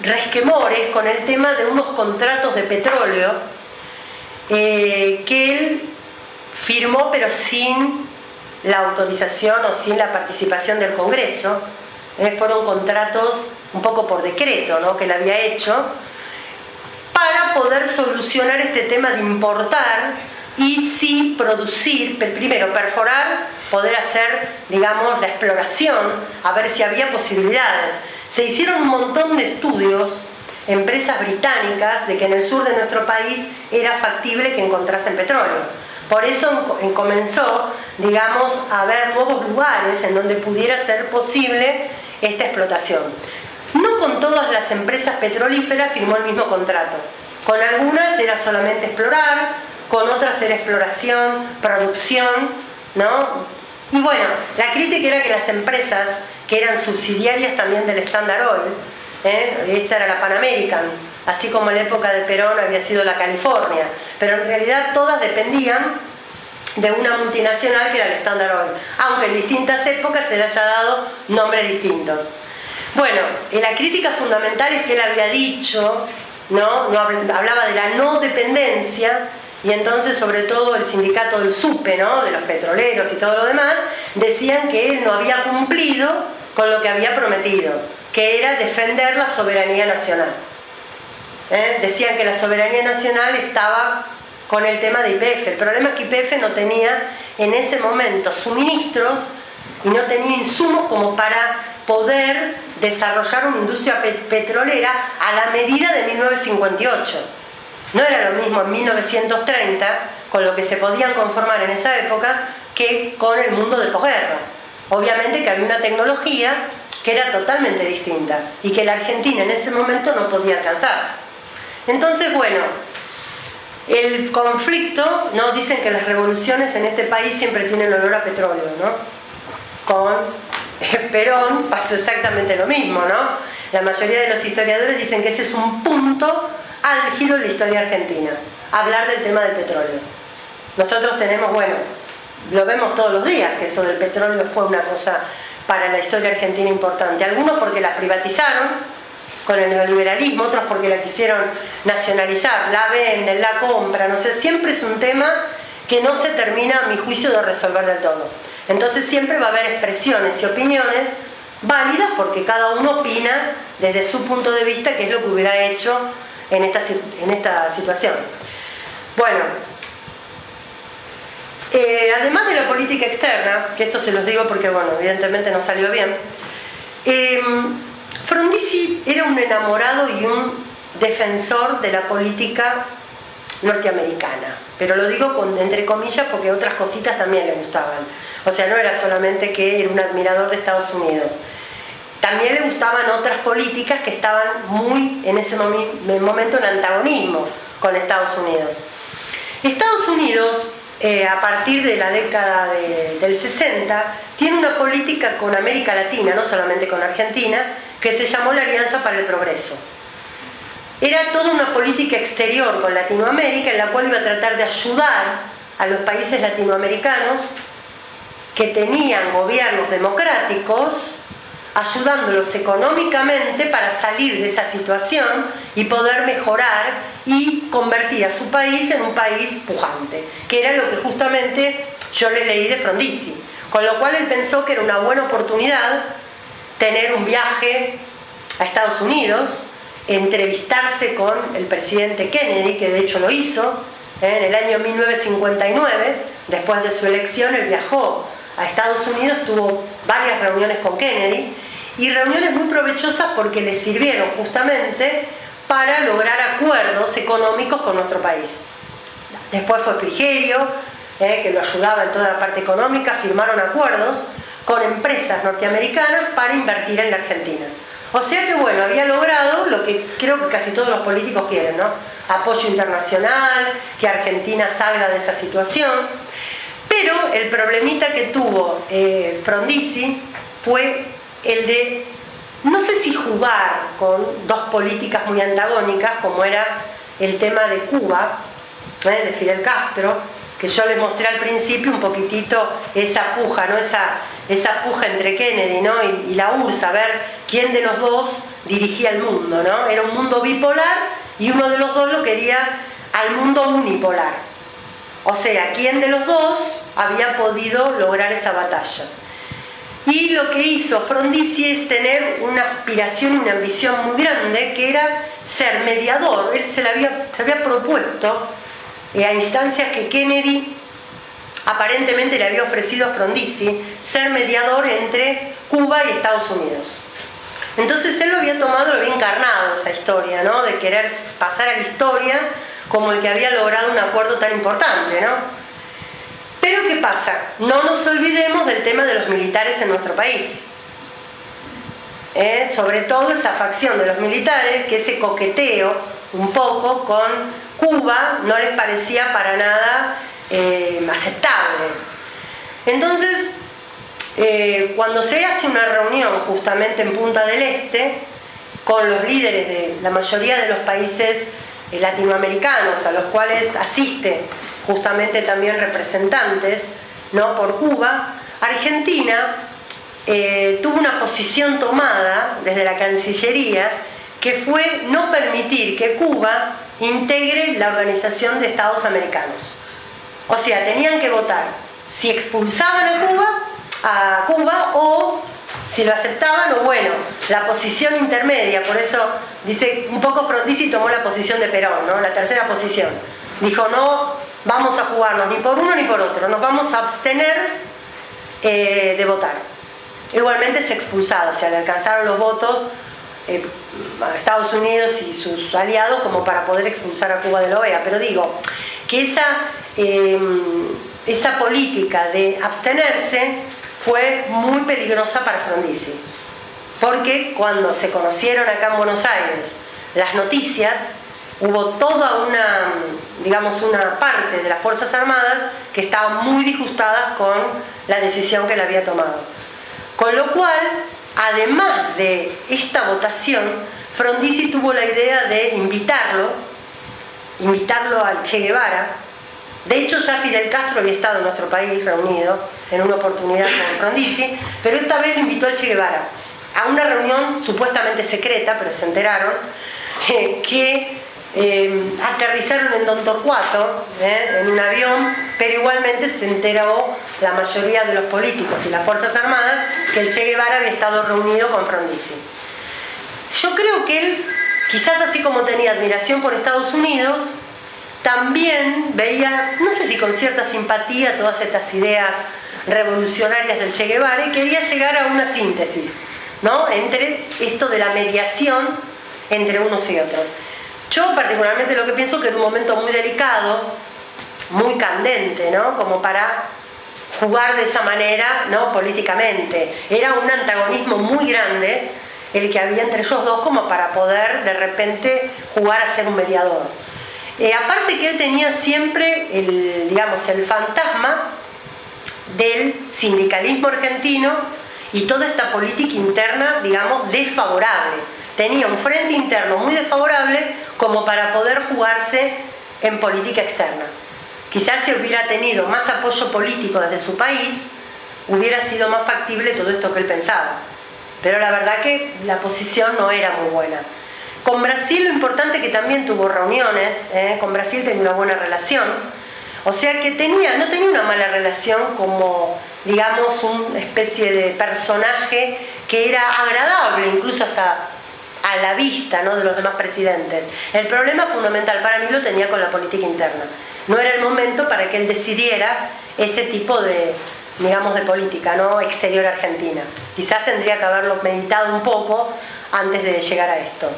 resquemores con el tema de unos contratos de petróleo que él firmó pero sin la autorización o sin la participación del Congreso. Fueron contratos un poco por decreto, ¿no?, que él había hecho para poder solucionar este tema de importar y sí producir, primero perforar, poder hacer, digamos, la exploración, a ver si había posibilidades. Se hicieron un montón de estudios, empresas británicas, de que en el sur de nuestro país era factible que encontrasen petróleo. Por eso comenzó, digamos, a haber nuevos lugares en donde pudiera ser posible esta explotación. No con todas las empresas petrolíferas firmó el mismo contrato. Con algunas era solamente explorar, con otras era exploración, producción, ¿no? Y bueno, la crítica era que las empresas que eran subsidiarias también del Standard Oil, esta era la Pan American, así como en la época de Perón había sido la California, pero en realidad todas dependían de una multinacional que era el Standard Oil, aunque en distintas épocas se le haya dado nombres distintos. Bueno, la crítica fundamental es que él había dicho, ¿no? Hablaba de la no dependencia, y entonces sobre todo el sindicato del SUPE, ¿no?, de los petroleros y todo lo demás, decían que él no había cumplido con lo que había prometido, que era defender la soberanía nacional. Decían que la soberanía nacional estaba con el tema de YPF. El problema es que YPF no tenía en ese momento suministros y no tenía insumos como para poder desarrollar una industria petrolera a la medida de 1958. No era lo mismo en 1930, con lo que se podían conformar en esa época, que con el mundo de posguerra. Obviamente que había una tecnología que era totalmente distinta y que la Argentina en ese momento no podía alcanzar. Entonces, bueno, el conflicto, ¿no? Dicen que las revoluciones en este país siempre tienen olor a petróleo, ¿no? Con Perón pasó exactamente lo mismo, ¿no? La mayoría de los historiadores dicen que ese es un punto álgido en la historia argentina, hablar del tema del petróleo. Nosotros tenemos, bueno, lo vemos todos los días, que eso del petróleo fue una cosa para la historia argentina importante. Algunos porque la privatizaron con el neoliberalismo, otros porque la quisieron nacionalizar, la venden, la compran, no sé, siempre es un tema que no se termina, a mi juicio, de resolver del todo. Entonces siempre va a haber expresiones y opiniones válidas porque cada uno opina desde su punto de vista qué es lo que hubiera hecho en esta situación. Bueno, además de la política externa, que esto se los digo porque, bueno, evidentemente no salió bien, Frondizi era un enamorado y un defensor de la política norteamericana, pero lo digo entre comillas porque otras cositas también le gustaban. O sea, no era solamente que era un admirador de Estados Unidos. También le gustaban otras políticas que estaban muy en ese momento en antagonismo con Estados Unidos. Estados Unidos, a partir de la década del 60, tiene una política con América Latina, no solamente con Argentina, que se llamó la Alianza para el Progreso. Era toda una política exterior con Latinoamérica en la cual iba a tratar de ayudar a los países latinoamericanos que tenían gobiernos democráticos, ayudándolos económicamente para salir de esa situación y poder mejorar y convertir a su país en un país pujante, que era lo que justamente yo le leí de Frondizi. Con lo cual él pensó que era una buena oportunidad tener un viaje a Estados Unidos, entrevistarse con el presidente Kennedy, que de hecho lo hizo, en el año 1959, después de su elección, él viajó a Estados Unidos, tuvo varias reuniones con Kennedy, y reuniones muy provechosas porque le sirvieron justamente para lograr acuerdos económicos con nuestro país. Después fue Frigerio, que lo ayudaba en toda la parte económica, firmaron acuerdos con empresas norteamericanas para invertir en la Argentina. O sea que, bueno, había logrado lo que creo que casi todos los políticos quieren, ¿no? Apoyo internacional, que Argentina salga de esa situación. Pero el problemita que tuvo Frondizi fue el de, no sé si jugar con dos políticas muy antagónicas, como era el tema de Cuba, de Fidel Castro, que yo les mostré al principio un poquitito esa puja, ¿no? Esa puja entre Kennedy, ¿no? y la URSS, a ver quién de los dos dirigía el mundo, ¿no? Era un mundo bipolar y uno de los dos lo quería al mundo unipolar. O sea, quién de los dos había podido lograr esa batalla. Y lo que hizo Frondizi es tener una aspiración, una ambición muy grande, que era ser mediador. Él se había propuesto a instancias que Kennedy aparentemente le había ofrecido a Frondizi, ser mediador entre Cuba y Estados Unidos. Entonces él lo había tomado, lo había encarnado esa historia, ¿no? De querer pasar a la historia como el que había logrado un acuerdo tan importante, ¿no? Pero ¿qué pasa? No nos olvidemos del tema de los militares en nuestro país. Sobre todo esa facción de los militares, que ese coqueteo un poco con Cuba no les parecía para nada aceptable. Entonces, cuando se hace una reunión justamente en Punta del Este con los líderes de la mayoría de los países latinoamericanos, a los cuales asisten justamente también representantes, ¿no? por Cuba, Argentina tuvo una posición tomada desde la Cancillería, que fue no permitir que Cuba integre la Organización de Estados Americanos. O sea, tenían que votar si expulsaban a Cuba o si lo aceptaban, o bueno, la posición intermedia. Por eso dice un poco Frondizi tomó la posición de Perón, ¿no? La tercera posición. Dijo, no vamos a jugarnos ni por uno ni por otro, nos vamos a abstener de votar. Igualmente se expulsaron, o sea, le alcanzaron los votos a Estados Unidos y sus aliados como para poder expulsar a Cuba de la OEA. Pero digo que esa política de abstenerse fue muy peligrosa para Frondizi, porque cuando se conocieron acá en Buenos Aires las noticias, hubo toda una parte de las Fuerzas Armadas que estaban muy disgustadas con la decisión que él había tomado. Con lo cual, además de esta votación, Frondizi tuvo la idea de invitarlo al Che Guevara. De hecho, ya Fidel Castro había estado en nuestro país reunido en una oportunidad con Frondizi, pero esta vez lo invitó al Che Guevara a una reunión supuestamente secreta, pero se enteraron que aterrizaron en Don Torcuato en un avión, pero igualmente se enteró la mayoría de los políticos y las Fuerzas Armadas que el Che Guevara había estado reunido con Frondizi. Yo creo que él, quizás así como tenía admiración por Estados Unidos, también veía, no sé si con cierta simpatía, todas estas ideas revolucionarias del Che Guevara, y quería llegar a una síntesis, ¿no? Entre esto de la mediación entre unos y otros. Yo particularmente lo que pienso que en un momento muy delicado, muy candente, ¿no? Como para jugar de esa manera, ¿no? Políticamente. Era un antagonismo muy grande el que había entre ellos dos como para poder de repente jugar a ser un mediador. Aparte que él tenía siempre el fantasma del sindicalismo argentino y toda esta política interna, desfavorable. Tenía un frente interno muy desfavorable como para poder jugarse en política externa. Quizás si hubiera tenido más apoyo político desde su país, hubiera sido más factible todo esto que él pensaba. Pero la verdad que la posición no era muy buena. Con Brasil lo importante es que también tuvo reuniones, con Brasil tenía una buena relación, o sea que no tenía una mala relación como, una especie de personaje que era agradable, incluso hasta a la vista, ¿no? de los demás presidentes. El problema fundamental para mí lo tenía con la política interna. No era el momento para que él decidiera ese tipo de política, ¿no? exterior argentina. Quizás tendría que haberlo meditado un poco antes de llegar a esto.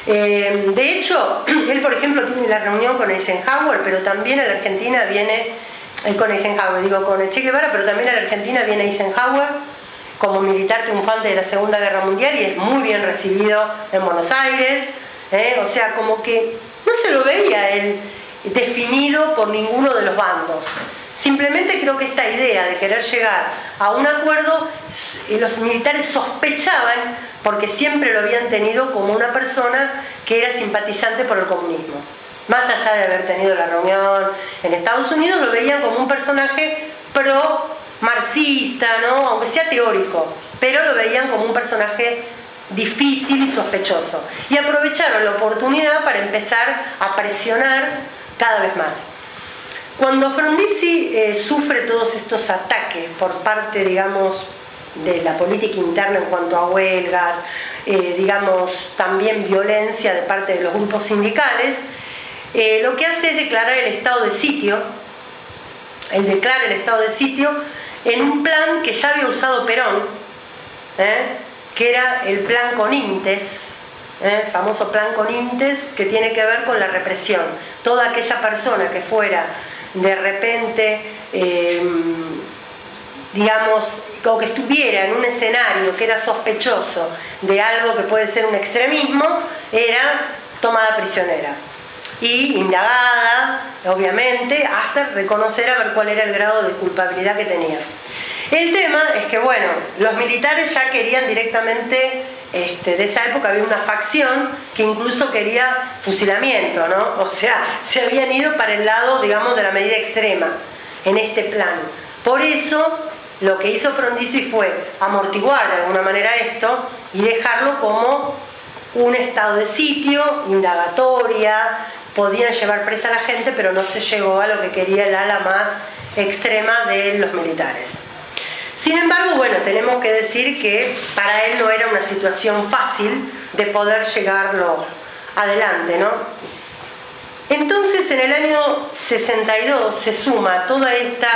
De hecho, él por ejemplo tiene la reunión con Eisenhower, pero también a la Argentina viene, con el Che Guevara, pero también a la Argentina viene Eisenhower como militar triunfante de la Segunda Guerra Mundial y es muy bien recibido en Buenos Aires, o sea, como que no se lo veía él definido por ninguno de los bandos. Simplemente creo que esta idea de querer llegar a un acuerdo, los militares sospechaban, porque siempre lo habían tenido como una persona que era simpatizante por el comunismo. Más allá de haber tenido la reunión en Estados Unidos, lo veían como un personaje pro-marxista, ¿no? Aunque sea teórico, pero lo veían como un personaje difícil y sospechoso. Y aprovecharon la oportunidad para empezar a presionar cada vez más. Cuando Frondizi sufre todos estos ataques por parte, digamos, de la política interna en cuanto a huelgas, digamos, también violencia de parte de los grupos sindicales, lo que hace es declarar el estado de sitio. Él declara el estado de sitio en un plan que ya había usado Perón, que era el plan Conintes, el famoso plan Conintes, que tiene que ver con la represión. Toda aquella persona que fuera de repente, digamos, o que estuviera en un escenario que era sospechoso de algo que puede ser un extremismo, era tomada prisionera y indagada, obviamente, hasta reconocer a ver cuál era el grado de culpabilidad que tenía. El tema es que, bueno, los militares ya querían directamente, de esa época había una facción que incluso quería fusilamiento, ¿no? O sea, se habían ido para el lado, digamos, de la medida extrema en este plan. Por eso, lo que hizo Frondizi fue amortiguar de alguna manera esto y dejarlo como un estado de sitio, indagatoria, podían llevar presa a la gente, pero no se llegó a lo que quería el ala más extrema de los militares. Sin embargo, bueno, tenemos que decir que para él no era una situación fácil de poder llegarlo adelante, ¿no? Entonces, en el año 62 se suma toda esta,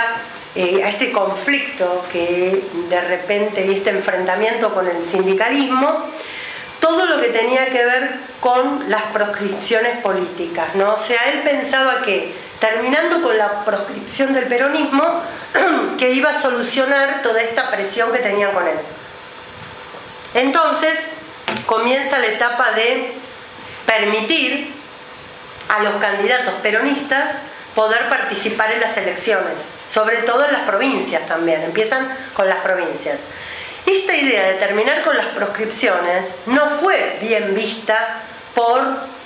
a este conflicto que de repente, y este enfrentamiento con el sindicalismo, todo lo que tenía que ver con las proscripciones políticas, ¿no? O sea, él pensaba que, terminando con la proscripción del peronismo, que iba a solucionar toda esta presión que tenían con él. Entonces, comienza la etapa de permitir a los candidatos peronistas poder participar en las elecciones, sobre todo en las provincias también, empiezan con las provincias. Esta idea de terminar con las proscripciones no fue bien vista por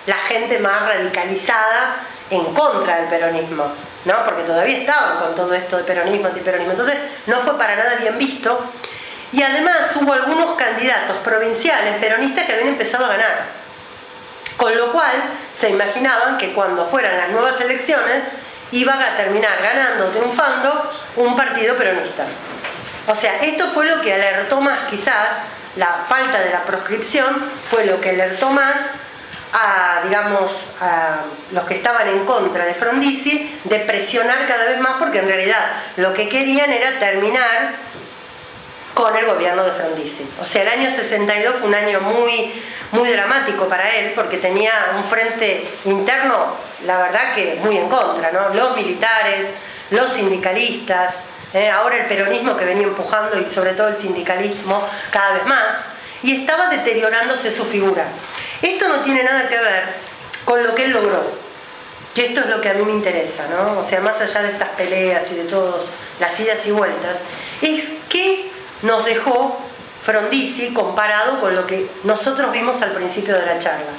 la gente más radicalizada en contra del peronismo, ¿no? Porque todavía estaban con todo esto de peronismo, antiperonismo. Entonces no fue para nada bien visto. Y además hubo algunos candidatos provinciales peronistas que habían empezado a ganar. Con lo cual se imaginaban que cuando fueran las nuevas elecciones iba a terminar ganando, triunfando un partido peronista. O sea, esto fue lo que alertó más, quizás, la falta de la proscripción fue lo que alertó más a, digamos, a los que estaban en contra de Frondizi de presionar cada vez más, porque en realidad lo que querían era terminar con el gobierno de Frondizi. O sea, el año 62 fue un año muy, muy dramático para él, porque tenía un frente interno, la verdad que muy en contra, ¿no? Los militares, los sindicalistas, ahora el peronismo que venía empujando y sobre todo el sindicalismo cada vez más, y estaba deteriorándose su figura. Esto no tiene nada que ver con lo que él logró, que esto es lo que a mí me interesa, ¿no? O sea, más allá de estas peleas y de todas las idas y vueltas, es que nos dejó Frondizi comparado con lo que nosotros vimos al principio de la charla.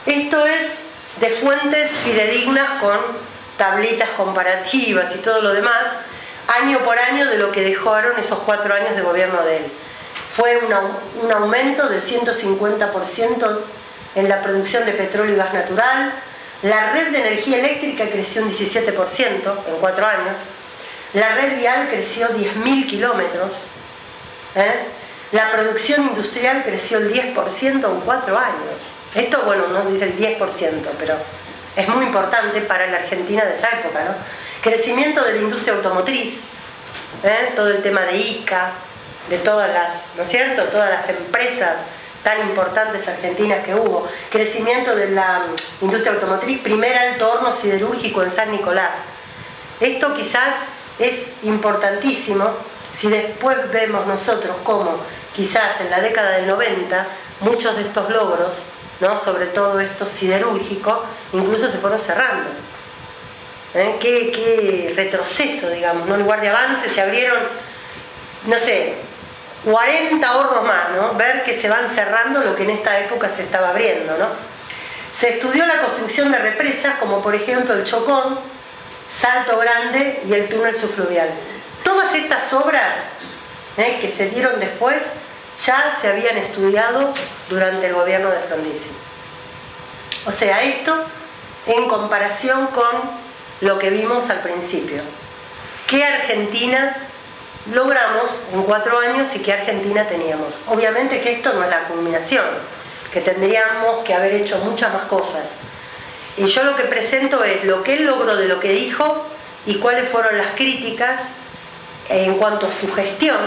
Esto es de fuentes fidedignas con tablitas comparativas y todo lo demás, año por año de lo que dejaron esos 4 años de gobierno de él. Fue un aumento del 150% en la producción de petróleo y gas natural, la red de energía eléctrica creció un 17% en 4 años, la red vial creció 10.000 kilómetros, la producción industrial creció el 10% en 4 años. Esto, bueno, no dice el 10%, pero es muy importante para la Argentina de esa época, ¿no? Crecimiento de la industria automotriz, todo el tema de ICA, de todas las, ¿no es cierto?, todas las empresas tan importantes argentinas que hubo. Crecimiento de la industria automotriz, primer alto horno siderúrgico en San Nicolás. Esto quizás es importantísimo si después vemos nosotros cómo quizás en la década del 90 muchos de estos logros, ¿no?, sobre todo esto siderúrgico, incluso se fueron cerrando. Qué retroceso, digamos, ¿no? En lugar de avance se abrieron, no sé, 40 hornos más, ¿no? Ver que se van cerrando lo que en esta época se estaba abriendo, ¿no? Se estudió la construcción de represas, como por ejemplo el Chocón, Salto Grande y el túnel subfluvial. Todas estas obras que se dieron después ya se habían estudiado durante el gobierno de Frondizi. O sea, esto en comparación con lo que vimos al principio. ¿Qué Argentina logramos en 4 años y qué Argentina teníamos? Obviamente que esto no es la culminación, que tendríamos que haber hecho muchas más cosas. Y yo lo que presento es lo que él logró de lo que dijo y cuáles fueron las críticas en cuanto a su gestión,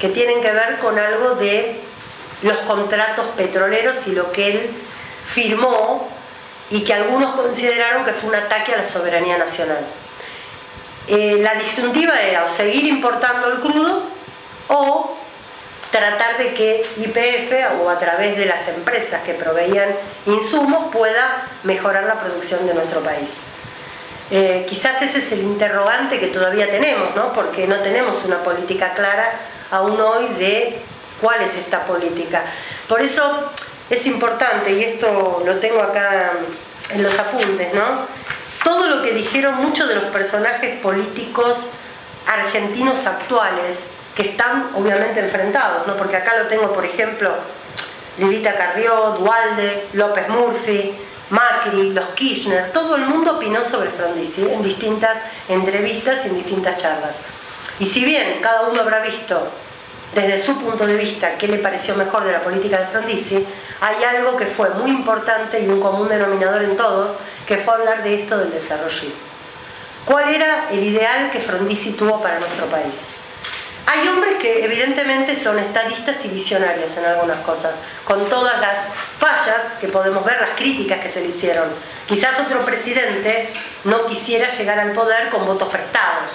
que tienen que ver con algo de los contratos petroleros y lo que él firmó y que algunos consideraron que fue un ataque a la soberanía nacional. La disyuntiva era o seguir importando el crudo o tratar de que YPF o a través de las empresas que proveían insumos pueda mejorar la producción de nuestro país. Quizás ese es el interrogante que todavía tenemos, ¿no? Porque no tenemos una política clara aún hoy de cuál es esta política. Por eso es importante, y esto lo tengo acá en los apuntes, ¿no? Todo lo que dijeron muchos de los personajes políticos argentinos actuales, que están obviamente enfrentados, ¿no? Porque acá lo tengo, por ejemplo, Lilita Carrió, Duhalde, López Murphy, Macri, los Kirchner, todo el mundo opinó sobre Frondizi en distintas entrevistas y en distintas charlas. Y si bien cada uno habrá visto desde su punto de vista qué le pareció mejor de la política de Frondizi, hay algo que fue muy importante y un común denominador en todos, que fue hablar de esto del desarrollo. ¿Cuál era el ideal que Frondizi tuvo para nuestro país? Hay hombres que evidentemente son estadistas y visionarios en algunas cosas, con todas las fallas que podemos ver, las críticas que se le hicieron. Quizás otro presidente no quisiera llegar al poder con votos prestados,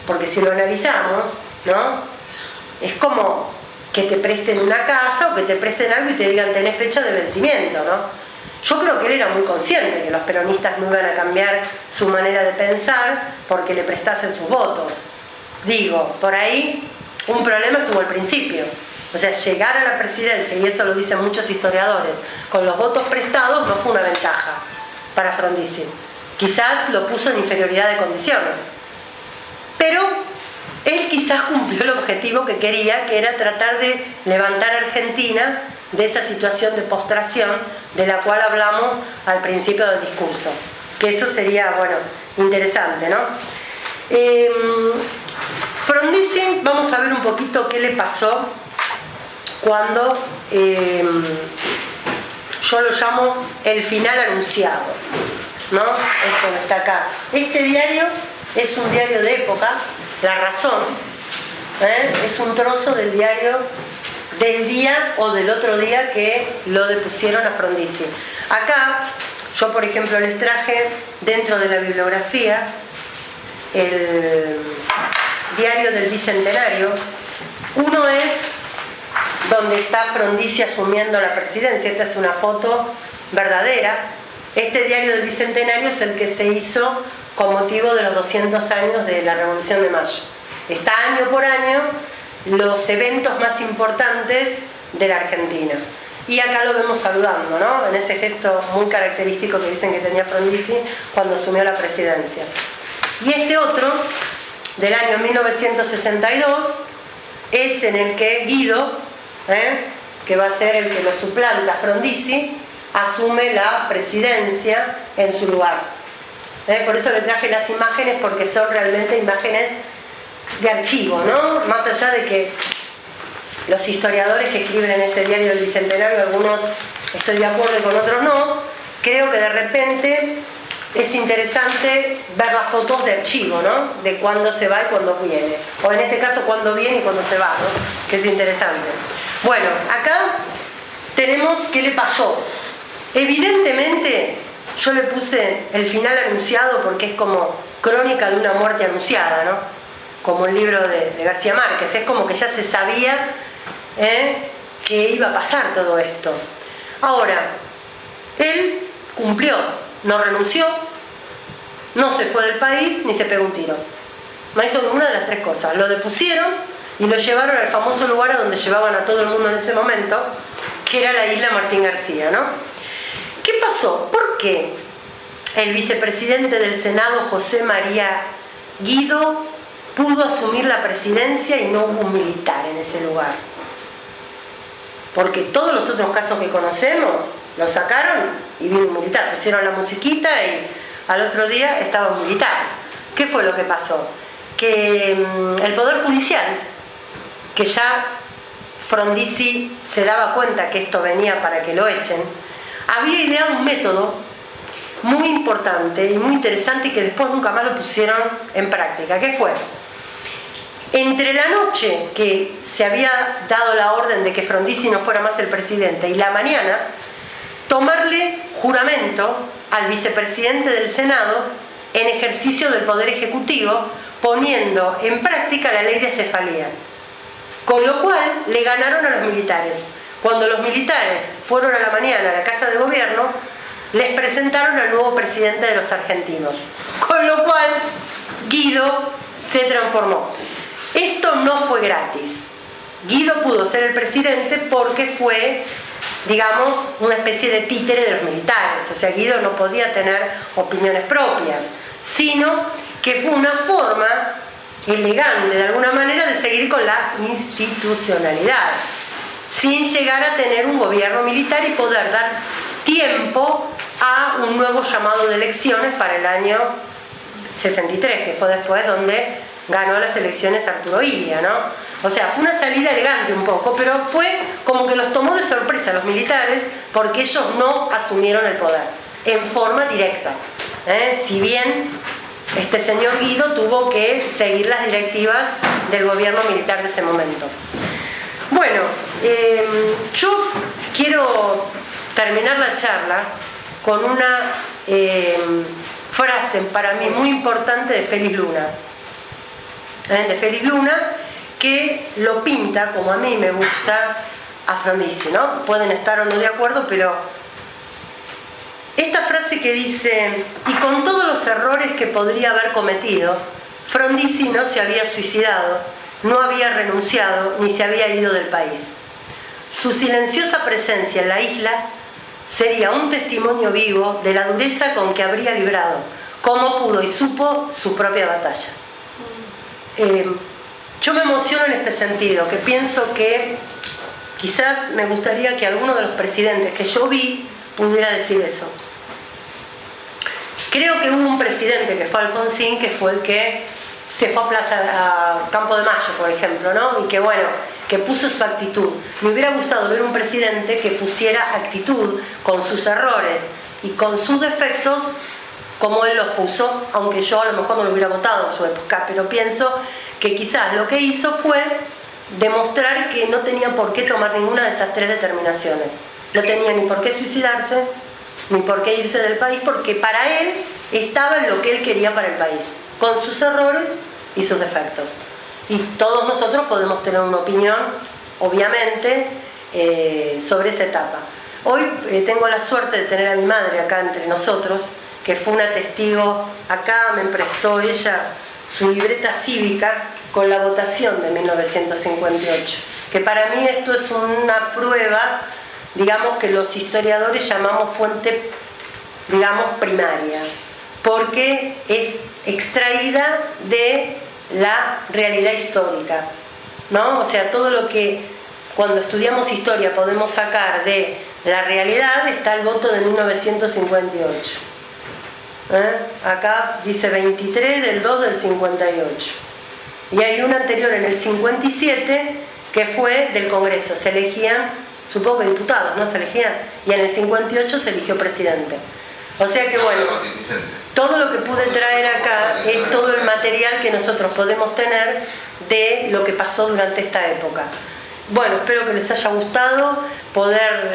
porque si lo analizamos, ¿no? Es como que te presten una casa o que te presten algo y te digan tenés fecha de vencimiento, ¿no? Yo creo que él era muy consciente que los peronistas no iban a cambiar su manera de pensar porque le prestasen sus votos. Digo, por ahí un problema estuvo al principio. O sea, llegar a la presidencia, y eso lo dicen muchos historiadores, con los votos prestados no fue una ventaja para Frondizi. Quizás lo puso en inferioridad de condiciones. Pero él quizás cumplió el objetivo que quería, que era tratar de levantar a Argentina de esa situación de postración de la cual hablamos al principio del discurso. Que eso sería, bueno, interesante, ¿no? Frondizi, vamos a ver un poquito qué le pasó cuando yo lo llamo el final anunciado, ¿no? Esto que está acá. Este diario es un diario de época, La Razón, es un trozo del diario del día o del otro día que lo depusieron a Frondizi. Acá, yo por ejemplo les traje dentro de la bibliografía el diario del Bicentenario. Uno es donde está Frondizi asumiendo la presidencia, esta es una foto verdadera. Este diario del Bicentenario es el que se hizo con motivo de los 200 años de la Revolución de Mayo. Está año por año los eventos más importantes de la Argentina. Y acá lo vemos saludando, ¿no? En ese gesto muy característico que dicen que tenía Frondizi cuando asumió la presidencia. Y este otro, del año 1962, es en el que Guido, que va a ser el que lo suplanta a Frondizi, asume la presidencia en su lugar. Por eso le traje las imágenes, porque son realmente imágenes de archivo, ¿no? Más allá de que los historiadores que escriben en este diario del Bicentenario, algunos estoy de acuerdo y con otros no, creo que de repente es interesante ver las fotos de archivo, ¿no? De cuándo se va y cuándo viene. O en este caso, cuándo viene y cuándo se va, ¿no? Que es interesante. Bueno, acá tenemos qué le pasó. Evidentemente, yo le puse el final anunciado porque es como crónica de una muerte anunciada, ¿no? Como el libro de García Márquez. Es como que ya se sabía que iba a pasar todo esto. Ahora, él cumplió. No renunció, no se fue del país, ni se pegó un tiro. No hizo ninguna de las tres cosas. Lo depusieron y lo llevaron al famoso lugar a donde llevaban a todo el mundo en ese momento, que era la isla Martín García, ¿no? ¿Qué pasó? ¿Por qué el vicepresidente del Senado, José María Guido, pudo asumir la presidencia y no hubo un militar en ese lugar? Porque todos los otros casos que conocemos, lo sacaron y vino un militar, pusieron la musiquita y al otro día estaba un militar. ¿Qué fue lo que pasó? Que el Poder Judicial, que ya Frondizi se daba cuenta que esto venía para que lo echen, había ideado un método muy importante y muy interesante y que después nunca más lo pusieron en práctica. ¿Qué fue? Entre la noche que se había dado la orden de que Frondizi no fuera más el presidente y la mañana, tomarle juramento al vicepresidente del Senado en ejercicio del Poder Ejecutivo, poniendo en práctica la ley de cefalía. Con lo cual le ganaron a los militares. Cuando los militares fueron a la mañana a la Casa de Gobierno, les presentaron al nuevo presidente de los argentinos. Con lo cual Guido se transformó. Esto no fue gratis. Guido pudo ser el presidente porque fue, digamos, una especie de títere de los militares. O sea, Guido no podía tener opiniones propias, sino que fue una forma elegante, de alguna manera, de seguir con la institucionalidad, sin llegar a tener un gobierno militar y poder dar tiempo a un nuevo llamado de elecciones para el año 63, que fue después donde ganó las elecciones Arturo Illia, ¿no? O sea, fue una salida elegante un poco, pero fue como que los tomó de sorpresa a los militares porque ellos no asumieron el poder en forma directa. Si bien este señor Guido tuvo que seguir las directivas del gobierno militar de ese momento. Bueno, yo quiero terminar la charla con una frase para mí muy importante de Félix Luna. De Félix Luna, que lo pinta, como a mí me gusta, a Frondizi, ¿no? Pueden estar o no de acuerdo, pero esta frase que dice: y con todos los errores que podría haber cometido, Frondizi no se había suicidado, no había renunciado, ni se había ido del país. Su silenciosa presencia en la isla sería un testimonio vivo de la dureza con que habría librado, como pudo y supo, su propia batalla. Yo me emociono en este sentido, que pienso que quizás me gustaría que alguno de los presidentes que yo vi pudiera decir eso. Creo que hubo un presidente que fue Alfonsín, que fue el que se fue a Campo de Mayo, por ejemplo, ¿no? Y que bueno, que puso su actitud. Me hubiera gustado ver un presidente que pusiera actitud con sus errores y con sus defectos como él los puso, aunque yo a lo mejor no lo hubiera votado en su época, pero pienso que quizás lo que hizo fue demostrar que no tenía por qué tomar ninguna de esas tres determinaciones. No tenía ni por qué suicidarse, ni por qué irse del país, porque para él estaba en lo que él quería para el país, con sus errores y sus defectos. Y todos nosotros podemos tener una opinión, obviamente, sobre esa etapa. Hoy tengo la suerte de tener a mi madre acá entre nosotros, que fue una testigo acá, me prestó ella su libreta cívica con la votación de 1958, que para mí esto es una prueba, digamos, que los historiadores llamamos fuente, digamos, primaria, porque es extraída de la realidad histórica, ¿no? O sea, todo lo que cuando estudiamos historia podemos sacar de la realidad está el voto de 1958. Acá dice 23 del 2 del 58. Y hay una anterior en el 57 que fue del Congreso. Se elegían, supongo que diputados, ¿no? Se elegían. Y en el 58 se eligió presidente. O sea que bueno, todo lo que pude traer acá es todo el material que nosotros podemos tener de lo que pasó durante esta época. Bueno, espero que les haya gustado, poder,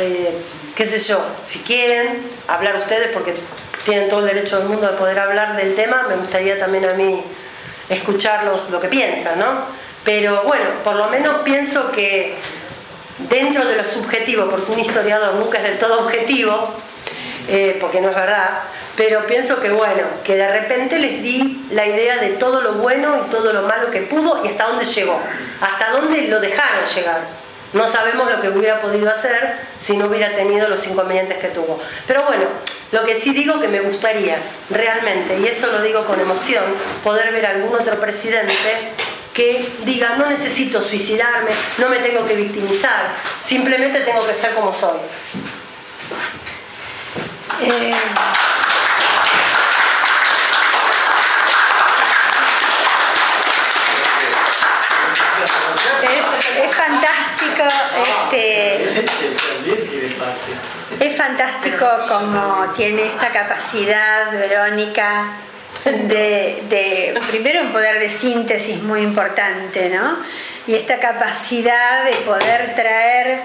qué sé yo, si quieren hablar ustedes, porque tienen todo el derecho del mundo de poder hablar del tema, me gustaría también a mí escucharlos lo que piensan, ¿no? Pero bueno, por lo menos pienso que dentro de lo subjetivo, porque un historiador nunca es del todo objetivo, porque no es verdad, pero pienso que bueno, que de repente les di la idea de todo lo bueno y todo lo malo que pudo y hasta dónde llegó, hasta dónde lo dejaron llegar, No sabemos lo que hubiera podido hacer si no hubiera tenido los inconvenientes que tuvo. Pero bueno, lo que sí digo que me gustaría realmente, y eso lo digo con emoción, poder ver algún otro presidente que diga: no necesito suicidarme, no me tengo que victimizar, simplemente tengo que ser como soy. Es fantástico, es fantástico como tiene esta capacidad, Verónica, de primero un poder de síntesis muy importante, ¿no? Y esta capacidad de poder traer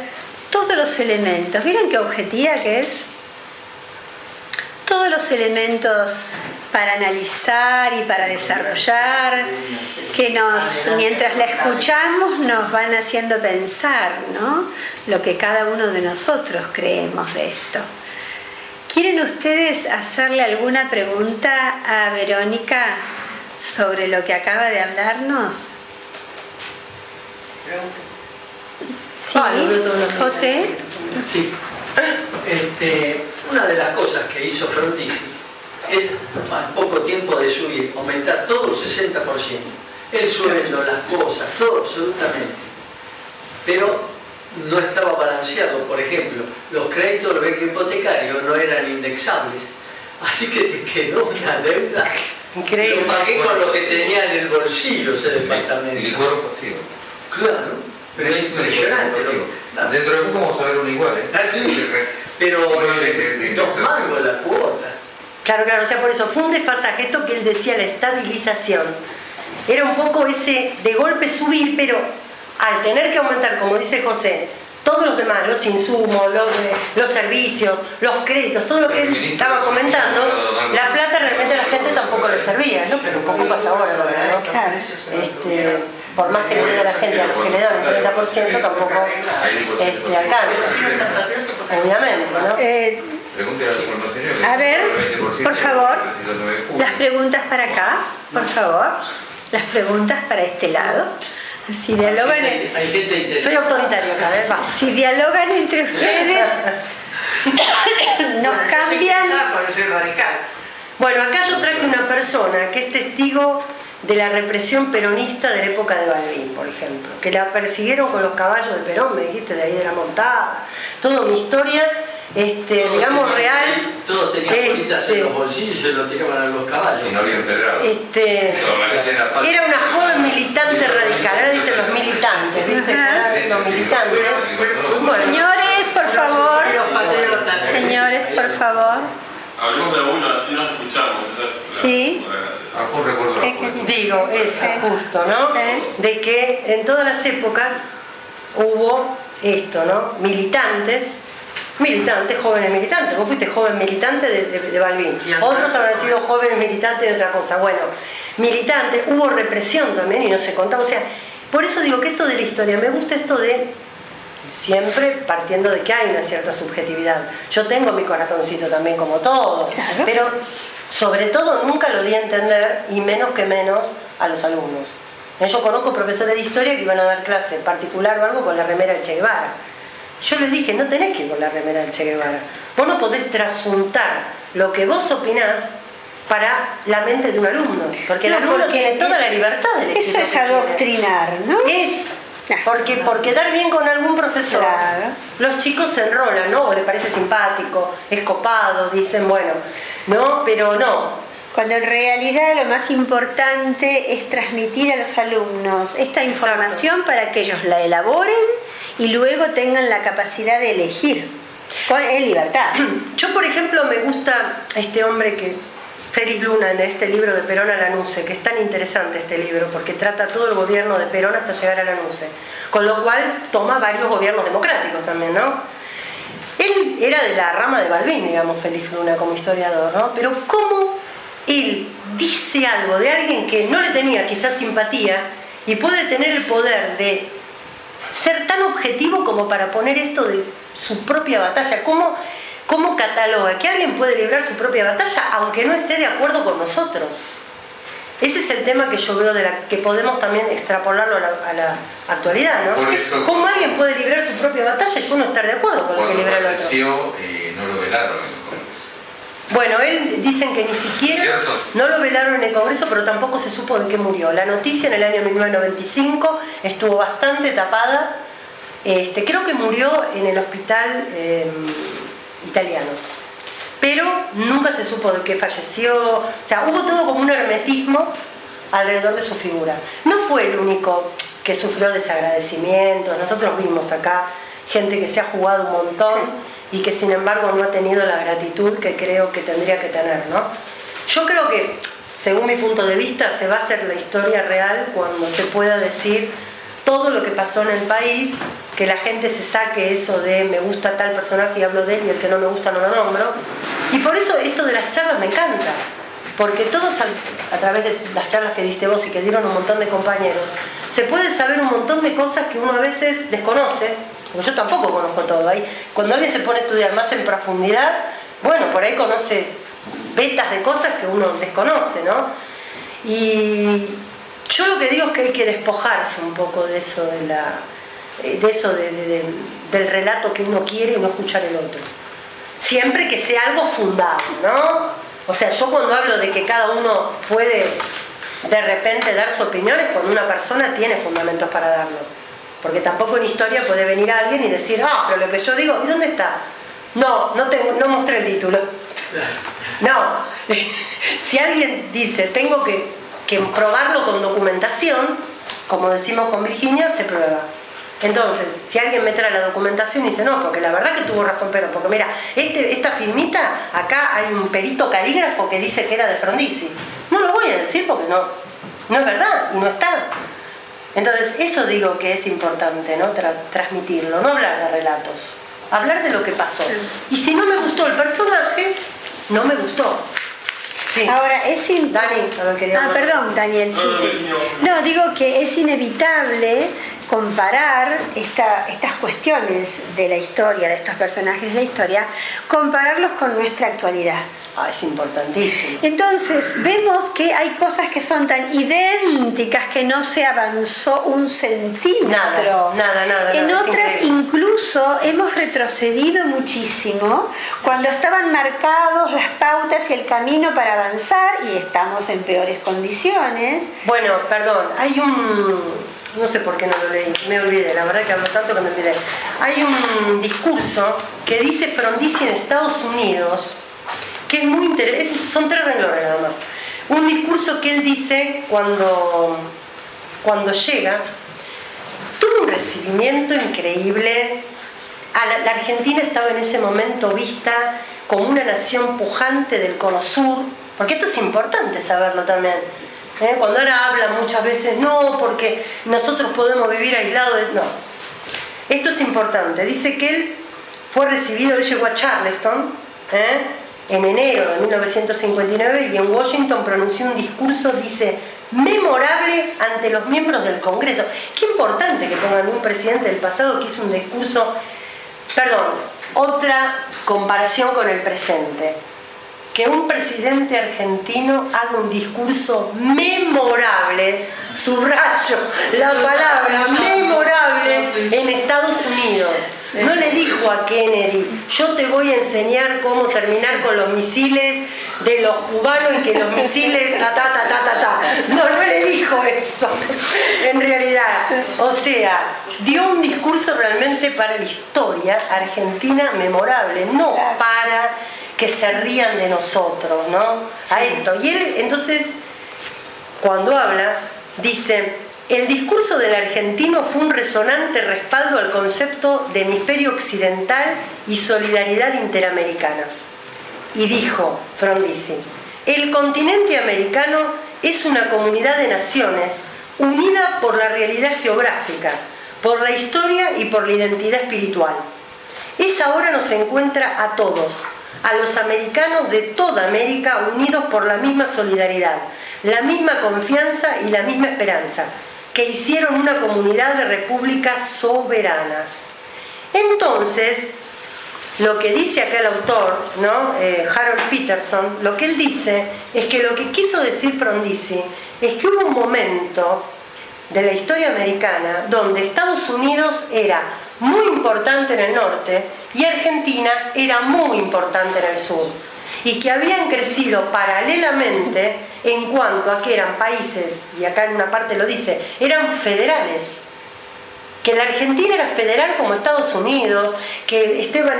todos los elementos. Miren qué objetiva que es. Todos los elementos para analizar y para desarrollar, que mientras la escuchamos nos van haciendo pensar, ¿no? Lo que cada uno de nosotros creemos de esto. ¿Quieren ustedes hacerle alguna pregunta a Verónica sobre lo que acaba de hablarnos? Sí, José. Sí. Una de las cosas que hizo Frondizi es, al poco tiempo de subir, aumentar todo el 60%. El sueldo, las cosas, todo absolutamente. Pero no estaba balanceado. Por ejemplo, los créditos del banco hipotecario no eran indexables. Así que te quedó una deuda. Increíble. Lo pagué con lo que tenía en el bolsillo ese departamento. El licor pasivo. Claro, pero es impresionante. Dentro de poco vamos a ver uno igual, ¿eh? Ah, sí. Pero 2 mangos la cuota. Claro, o sea, por eso fue un desfasaje. Esto que él decía, la estabilización, era un poco ese de golpe subir, pero al tener que aumentar, como dice José, todos los demás, los insumos, los servicios, los créditos, todo lo que él estaba comentando, la plata realmente a la gente tampoco le servía, ¿no? Pero un poco pasa ahora, ¿no? Claro. Por más que le den a la gente a los que le dan un 30%, tampoco alcanza, obviamente, ¿no? A ver, por favor, las preguntas para acá, por favor, las preguntas para este lado. Si dialogan, soy autoritario acá, ¿eh? Si dialogan entre ustedes, nos cambian. Bueno, acá yo traje una persona que es testigo de la represión peronista de la época de Balbín, por ejemplo, que la persiguieron con los caballos de Perón, me dijiste, de ahí de la montada, toda una historia, digamos, real. Todos tenían bolitas en los bolsillos y se lo tiraban a los caballos. Si no había integrado. Era una joven militante radical, ahora dicen los militantes, ¿viste? Los militantes. Bueno, señores, por favor. Señores, por favor. Hablemos de uno, así nos escuchamos. Sí. Digo, eso, justo, ¿no? De que en todas las épocas hubo esto, ¿no? Militantes, jóvenes militantes. Vos fuiste joven militante de Balbín. Otros habrán sido jóvenes militantes de otra cosa. Bueno, militantes, hubo represión también y no se contaba. O sea, por eso digo que esto de la historia, me gusta esto de siempre partiendo de que hay una cierta subjetividad. Yo tengo mi corazoncito también como todo, claro. Pero sobre todo nunca lo di a entender, y menos a los alumnos. Yo conozco profesores de historia que iban a dar clase particular o algo con la remera del Che Guevara. Yo les dije, no tenés que ir con la remera del Che Guevara. Vos no podés trasuntar lo que vos opinás para la mente de un alumno, porque el alumno tiene toda la libertad de elegir. Eso es adoctrinar, ¿no? Porque por quedar bien con algún profesor, claro, los chicos se enrolan, ¿no? O le parece simpático, es copado, dicen, bueno, ¿no? Pero no. Cuando en realidad lo más importante es transmitir a los alumnos esta información. Exacto. Para que ellos la elaboren y luego tengan la capacidad de elegir en libertad. Yo, por ejemplo, me gusta este hombre Félix Luna, en este libro de Perón a Lanuse, que es tan interesante este libro porque trata todo el gobierno de Perón hasta llegar a Lanuse, con lo cual toma varios gobiernos democráticos también, ¿no? Él era de la rama de Balbín, digamos, Félix Luna como historiador, ¿no? Pero cómo él dice algo de alguien que no le tenía quizás simpatía y puede tener el poder de ser tan objetivo como para poner esto de su propia batalla, ¿Cómo cataloga que alguien puede librar su propia batalla aunque no esté de acuerdo con nosotros? Ese es el tema que yo veo que podemos también extrapolarlo a la actualidad, ¿no? Por eso, ¿Cómo alguien puede librar su propia batalla y yo no estar de acuerdo con lo que libra el otro? Cuando falleció, no lo velaron en el Congreso. Bueno, él dicen que ni siquiera ¿Cierto? no lo velaron en el Congreso, pero tampoco se supo de qué murió. La noticia en el año 1995 estuvo bastante tapada. Creo que murió en el hospital italiano, pero nunca se supo de qué falleció. O sea, hubo todo como un hermetismo alrededor de su figura. No fue el único que sufrió desagradecimientos. Nosotros vimos acá gente que se ha jugado un montón y que sin embargo no ha tenido la gratitud que creo que tendría que tener, ¿no? Yo creo que, según mi punto de vista, se va a hacer la historia real cuando se pueda decir todo lo que pasó en el país, que la gente se saque eso de me gusta tal personaje y hablo de él y el que no me gusta no lo nombro. Y por eso esto de las charlas me encanta, porque todos a través de las charlas que diste vos y que dieron un montón de compañeros, se puede saber un montón de cosas que uno a veces desconoce, porque yo tampoco conozco todo. Cuando alguien se pone a estudiar más en profundidad, bueno, por ahí conoce vetas de cosas que uno desconoce, ¿no? Y yo lo que digo es que hay que despojarse un poco de eso, del relato que uno quiere y no escuchar el otro. Siempre que sea algo fundado, ¿no? O sea, yo cuando hablo de que cada uno puede de repente dar su opinión es cuando una persona tiene fundamentos para darlo. Porque tampoco en historia puede venir alguien y decir, pero lo que yo digo, ¿y dónde está? No mostré el título. No. Si alguien dice, tengo que probarlo con documentación, como decimos con Virginia, se prueba. Entonces, si alguien me trae la documentación y dice, no, porque la verdad que tuvo razón, pero porque mira, esta filmita, acá hay un perito calígrafo que dice que era de Frondizi. No lo voy a decir porque no es verdad y no está. Entonces, eso digo que es importante, ¿no? Transmitirlo, no hablar de relatos, hablar de lo que pasó. Y si no me gustó el personaje, no me gustó. Sí. Ahora, Dani, a ver, quería hablar. perdón, Daniel. Sí. No, digo que es inevitable comparar estas cuestiones de la historia, de estos personajes de la historia, compararlos con nuestra actualidad. Es importantísimo. Entonces, vemos que hay cosas que son tan idénticas que no se avanzó un centímetro. Nada. En otras incluso hemos retrocedido muchísimo cuando estaban marcados las pautas y el camino para avanzar y estamos en peores condiciones. Bueno, perdón, hay no sé por qué no lo leí, me olvidé, la verdad que hablo tanto que me olvidé. Hay un discurso que dice Frondizi en Estados Unidos, que es muy interesante, son 3 renglones nada más. Un discurso que él dice cuando llega, tuvo un recibimiento increíble. La Argentina estaba en ese momento vista como una nación pujante del Cono Sur, porque esto es importante saberlo también. Cuando ahora habla muchas veces, no, porque nosotros podemos vivir aislados. No, esto es importante. Dice que él fue recibido, él llegó a Charleston, en enero de 1959 y en Washington pronunció un discurso, dice, memorable ante los miembros del Congreso. Qué importante que pongan un presidente del pasado que hizo un discurso, otra comparación con el presente. Que un presidente argentino haga un discurso memorable, subrayo la palabra memorable, en Estados Unidos. No le dijo a Kennedy, yo te voy a enseñar cómo terminar con los misiles de los cubanos y que los misiles No le dijo eso, en realidad. O sea, dio un discurso realmente para la historia argentina memorable, no para que se rían de nosotros, ¿no? Sí. A esto. Y él, entonces, cuando habla, dice, el discurso del argentino fue un resonante respaldo al concepto de hemisferio occidental y solidaridad interamericana. Y dijo Frondizi, el continente americano es una comunidad de naciones unida por la realidad geográfica, por la historia y por la identidad espiritual. Esa hora nos encuentra a todos, a los americanos de toda América unidos por la misma solidaridad, la misma confianza y la misma esperanza, que hicieron una comunidad de repúblicas soberanas. Entonces, lo que dice acá el autor, ¿no? Harold Peterson, lo que él dice es que lo que quiso decir Frondizi es que hubo un momento de la historia americana donde Estados Unidos era muy importante en el norte y Argentina era muy importante en el sur, y que habían crecido paralelamente en cuanto a que eran países, y acá en una parte lo dice, eran federales, que la Argentina era federal como Estados Unidos, que Esteban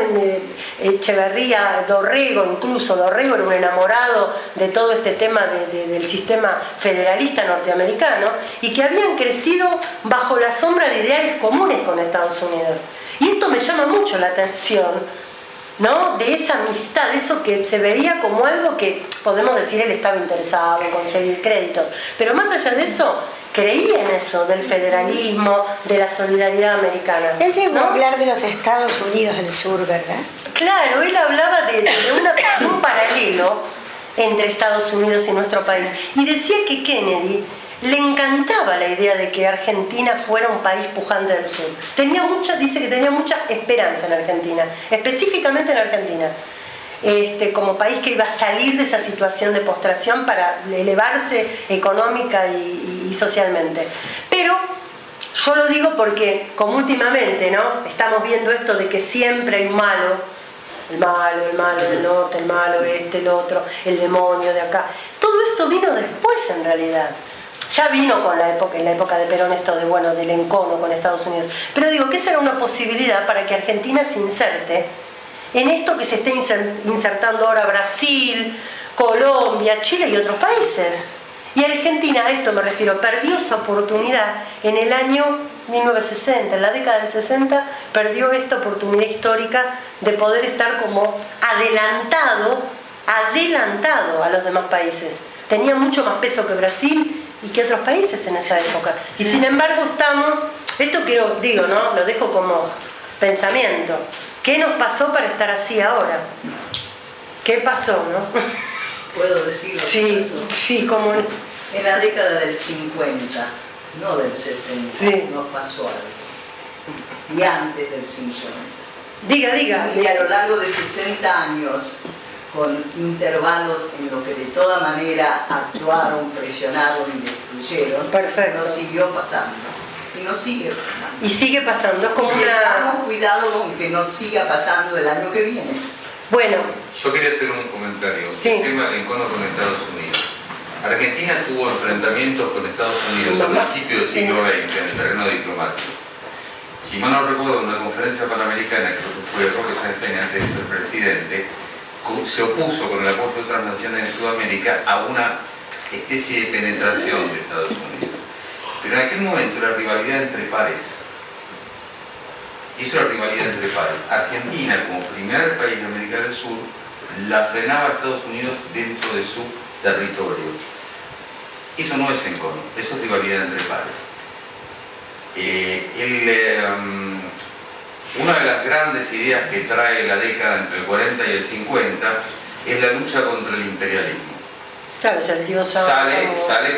Echeverría, Dorrego, incluso Dorrego era un enamorado de todo este tema del sistema federalista norteamericano, y que habían crecido bajo la sombra de ideales comunes con Estados Unidos. Y esto me llama mucho la atención, ¿no? De esa amistad, eso que se veía como algo que, podemos decir, él estaba interesado en conseguir créditos, pero más allá de eso, creía en eso, del federalismo, de la solidaridad americana. Él llegó ¿no? a hablar de los Estados Unidos del Sur, ¿verdad? Claro, él hablaba de un paralelo entre Estados Unidos y nuestro país, y decía que Kennedy le encantaba la idea de que Argentina fuera un país pujante del sur. Dice que tenía mucha esperanza en Argentina, específicamente en Argentina, como país que iba a salir de esa situación de postración para elevarse económica y socialmente. Pero yo lo digo porque, como últimamente, ¿no? Estamos viendo esto de que siempre hay un malo, el malo del norte, el malo el otro, el demonio de acá. Todo esto vino después, en realidad. Ya vino en la época de Perón esto del encono con Estados Unidos. Pero digo que esa era una posibilidad para que Argentina se inserte en esto que se está insertando ahora Brasil, Colombia, Chile y otros países. Y Argentina, a esto me refiero, perdió esa oportunidad en el año 1960, en la década del 60, perdió esta oportunidad histórica de poder estar como adelantado a los demás países. Tenía mucho más peso que Brasil y que otros países en esa época. Y sin embargo esto ¿no? Lo dejo como pensamiento. ¿Qué nos pasó para estar así ahora? ¿Qué pasó, no? ¿Puedo decir lo que pasó? Sí, como en la década del 50, no del 60, sí, nos pasó algo. Y antes del 50. Diga. Y a lo largo de 60 años, con intervalos en los que de toda manera actuaron, presionaron y destruyeron, perfecto, nos siguió pasando. Y nos sigue pasando. Y sigue pasando, es como Tengamos cuidado con que nos siga pasando el año que viene. Bueno. Yo quería hacer un comentario. Sí. El tema del encono con Estados Unidos. Argentina tuvo enfrentamientos con Estados Unidos a principios del siglo XX en el terreno diplomático. Si mal no recuerdo, en una conferencia panamericana, creo que fue Roque Sáenz Peña, antes de ser presidente, se opuso con el acuerdo de otras naciones en Sudamérica a una especie de penetración de Estados Unidos. Pero en aquel momento la rivalidad entre pares. Hizo la rivalidad entre pares. Argentina, como primer país de América del Sur, la frenaba a Estados Unidos dentro de su territorio. Eso no es encono, eso es rivalidad entre pares. Una de las grandes ideas que trae la década entre el 40 y el 50 es la lucha contra el imperialismo. Claro, es el tío sale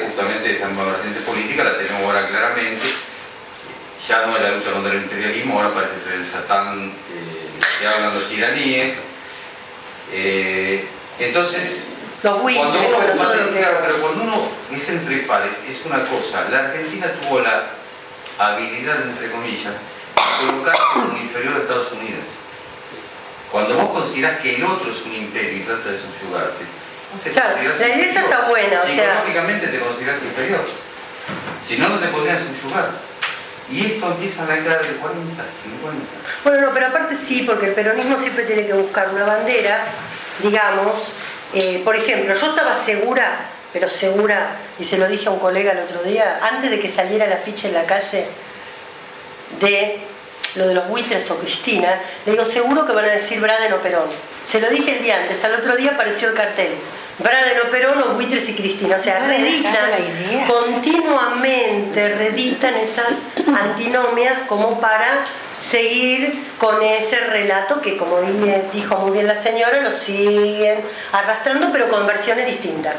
justamente de esa nueva vertiente política, la tenemos ahora claramente. Ya no es la lucha contra el imperialismo, ahora parece ser el Satán que hablan los iraníes. Entonces, cuando uno es entre pares, es una cosa. La Argentina tuvo la habilidad, entre comillas, de colocarse como inferior a Estados Unidos. Cuando vos considerás que el otro es un imperio y trata de subyugarte, claro, la idea esa está buena. Psicológicamente te considerás inferior. Si no, no te podrías subyugar. Y esto empieza en la década del 40, 50. Bueno, no, pero aparte sí, porque el peronismo siempre tiene que buscar una bandera, digamos. Por ejemplo, yo estaba segura, y se lo dije a un colega el otro día, antes de que saliera el afiche en la calle de lo de los buitres o Cristina, le digo, seguro que van a decir Braden o Perón. Se lo dije el día antes, al otro día apareció el cartel. Braden o Perón o buitres y Cristina. O sea, continuamente reeditan esas antinomias como para seguir con ese relato que, como dijo muy bien la señora, lo siguen arrastrando, pero con versiones distintas.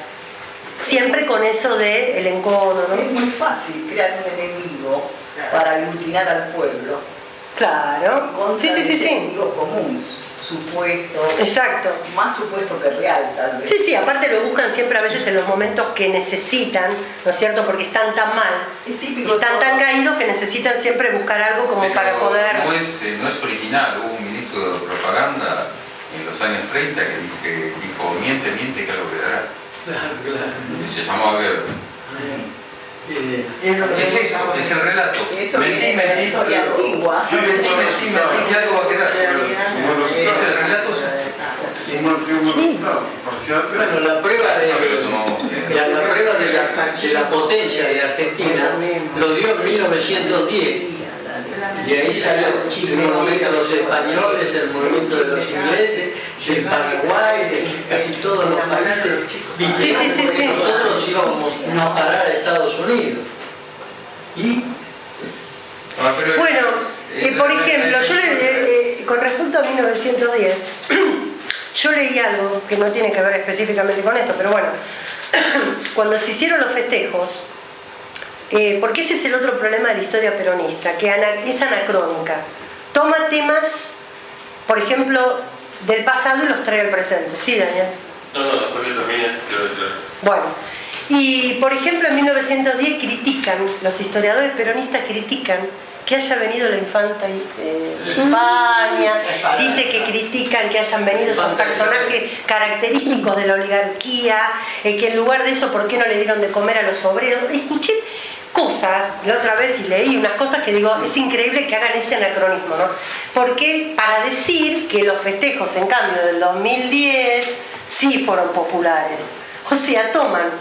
Siempre con eso de el encono, ¿no? Es muy fácil crear un enemigo para aglutinar al pueblo Claro. Contra Sí. ese enemigo común, supuesto. Exacto. Más supuesto que real, tal vez. Sí, aparte lo buscan siempre a veces en los momentos que necesitan, ¿no es cierto? Porque están tan mal, Es típico están todo. tan caídos que necesitan siempre buscar algo como Pero para poder... no es original, hubo un ministro de propaganda en los años 30 que dijo miente, que algo quedará. Claro. Y se llamó a ver. Es lo que Es vemos eso, ahora. es el relato. Eso Mentí, viene de la historia antigua. Mentí, que algo va a quedar. Es el relato. Bueno, la prueba de la potencia de Argentina lo dio en 1910. Y ahí salió el movimiento de los españoles, el movimiento de los ingleses, del Paraguay, de casi todos los países. Sí. Nosotros íbamos a parar a Estados Unidos. Y Bueno, por ejemplo, con respecto a 1910, yo leí algo que no tiene que ver específicamente con esto, pero bueno, cuando se hicieron los festejos, porque ese es el otro problema de la historia peronista, que es anacrónica. Toma temas, por ejemplo, del pasado y los trae al presente. ¿Sí, Daniel? No, después que termines, quiero decir algo. Bueno, y por ejemplo en 1910 los historiadores peronistas critican que haya venido la infanta de España, dice que critican que hayan venido esos personajes característicos de la oligarquía, que en lugar de eso, ¿por qué no le dieron de comer a los obreros? Escuché cosas, la otra vez y leí unas cosas que digo, es increíble que hagan ese anacronismo, ¿no? Porque para decir que los festejos, en cambio, del 2010 sí fueron populares. O sea, toman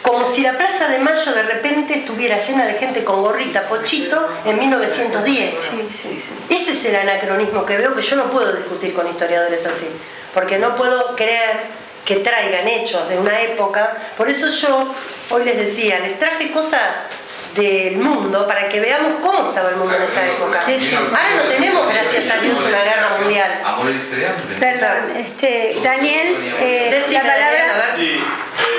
como si la Plaza de Mayo de repente estuviera llena de gente con gorrita, pochito, en 1910. Ese es el anacronismo que veo, que yo no puedo discutir con historiadores así, porque no puedo creer que traigan hechos de una época. Por eso yo hoy les decía, les traje cosas del mundo para que veamos cómo estaba el mundo en esa época. Ahora no tenemos, gracias a Dios, una guerra mundial. Perdón, Daniel, la palabra. Sí,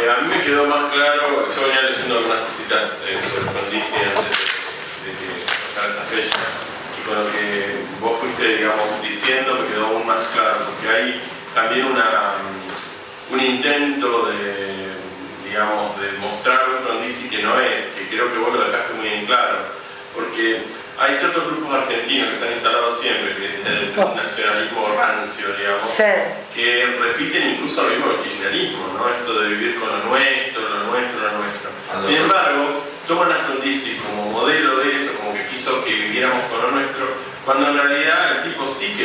a mí me quedó más claro, yo venía leyendo algunas cositas sobre Frondizi antes de que sacara esta fecha, y con lo que vos fuiste, digamos, diciendo me quedó aún más claro, porque hay también un intento de mostrar un Frondizi que no es, que creo que vos lo dejaste muy en claro, porque hay ciertos grupos argentinos que se han instalado siempre, que es el nacionalismo rancio, digamos, que repiten incluso lo mismo del kirchnerismo, ¿no? Esto de vivir con lo nuestro. Sin embargo, toman a Frondizi como modelo de eso, como que quiso que viviéramos con lo nuestro, cuando en realidad el tipo sí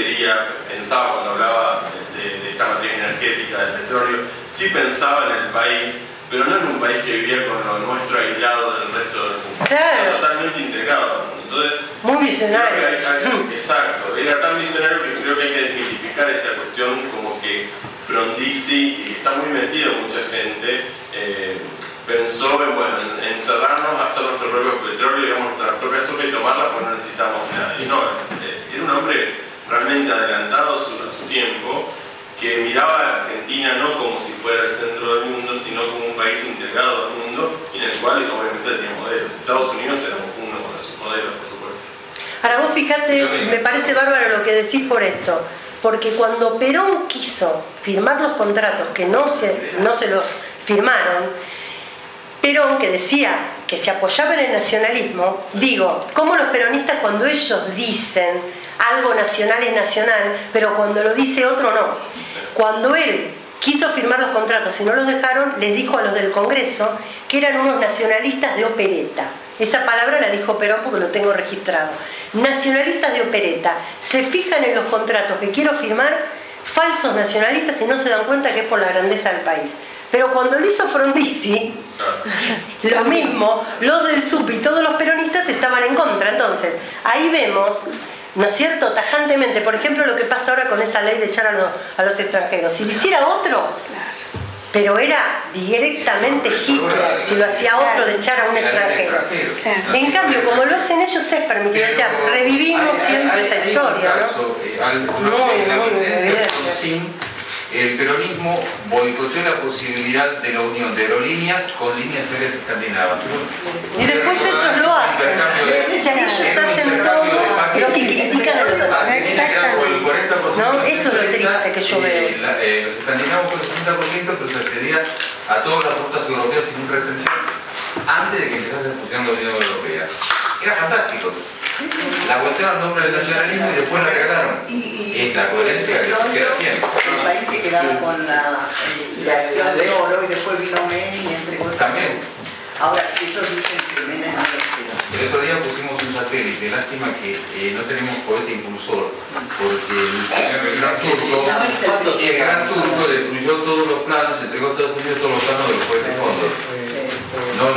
pensaba cuando hablaba de esta matriz energética del petróleo, sí pensaba en el país, pero no en un país que vivía con lo nuestro aislado del resto del mundo. Claro. Totalmente integrado. Entonces, muy visionario. Exacto, era tan visionario que creo que hay que desmitificar esta cuestión, como que Frondizi, y está muy metido mucha gente, pensó en encerrarnos, hacer nuestro propio petróleo, digamos, nuestra propia sopa y tomarla porque no necesitamos nada. Y no, era un hombre realmente adelantado a su tiempo, que miraba a la Argentina no como si fuera el centro del mundo, sino como un país integrado al mundo, y en el cual obviamente tenía modelos. Estados Unidos era uno de sus modelos, por supuesto. Ahora vos fijate, me parece bárbaro lo que decís por esto, porque cuando Perón quiso firmar los contratos que no se los firmaron, Perón, que decía que se apoyaba en el nacionalismo, digo, como los peronistas cuando ellos dicen algo nacional es nacional, pero cuando lo dice otro no. Cuando él quiso firmar los contratos y no los dejaron, les dijo a los del Congreso que eran unos nacionalistas de opereta. Esa palabra la dijo Perón porque lo tengo registrado. Nacionalistas de opereta. Se fijan en los contratos que quiero firmar, falsos nacionalistas, y no se dan cuenta que es por la grandeza del país. Pero cuando lo hizo Frondizi, lo mismo, los del SUP y todos los peronistas estaban en contra. Entonces, ahí vemos, ¿no es cierto?, tajantemente, por ejemplo, lo que pasa ahora con esa ley de echar a los extranjeros. Si lo hiciera otro, pero era directamente Hitler, si lo hacía otro de echar a un extranjero. En cambio, como lo hacen ellos, es permitido. O sea, revivimos siempre esa historia, ¿no? Muy evidente. el peronismo boicoteó la posibilidad de la unión de aerolíneas con líneas aéreas escandinavas. Y después ellos lo hacen. O sea, ellos hacen todo lo que critican a los demás. Exactamente. ¿No? Eso es lo triste que yo veo. Los escandinavos con el 60%, pero se accedía a todas las rutas europeas sin restricción antes de que empezase a funcionar la Unión Europea. Era fantástico. La voltearon el nombre del nacionalismo y después la regalaron. Es la coherencia que se queda siempre. El país se quedaba con la acción de oro y después vino Menem y entregó también. Ahora, ellos dicen que Menem no lo quedó. El otro día pusimos un satélite, lástima que no tenemos cohete impulsor, porque el gran turco destruyó todos los planos, entregó a Estados Unidos todos los planos de los cohetes fondos.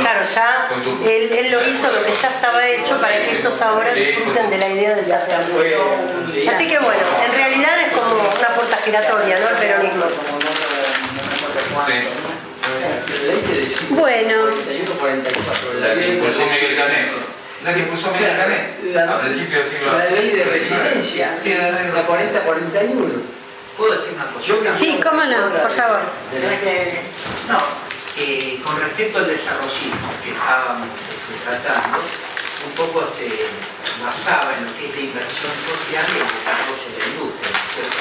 Claro, ya él lo hizo lo que ya estaba hecho para que estos ahora disfruten de la idea del satélite. Así que bueno, en realidad es como una puerta giratoria, ¿no? El peronismo. Bueno. La que impulsó Miguel Canet. La que impulsó Miguel Canet. A principios del siglo XX. La ley de residencia. Sí, la 40-41. ¿Puedo decir una cosa? Sí, cómo no, por favor. Con respecto al desarrollismo que estábamos tratando, un poco se basaba en lo que es la inversión social y el desarrollo de la industria, ¿cierto?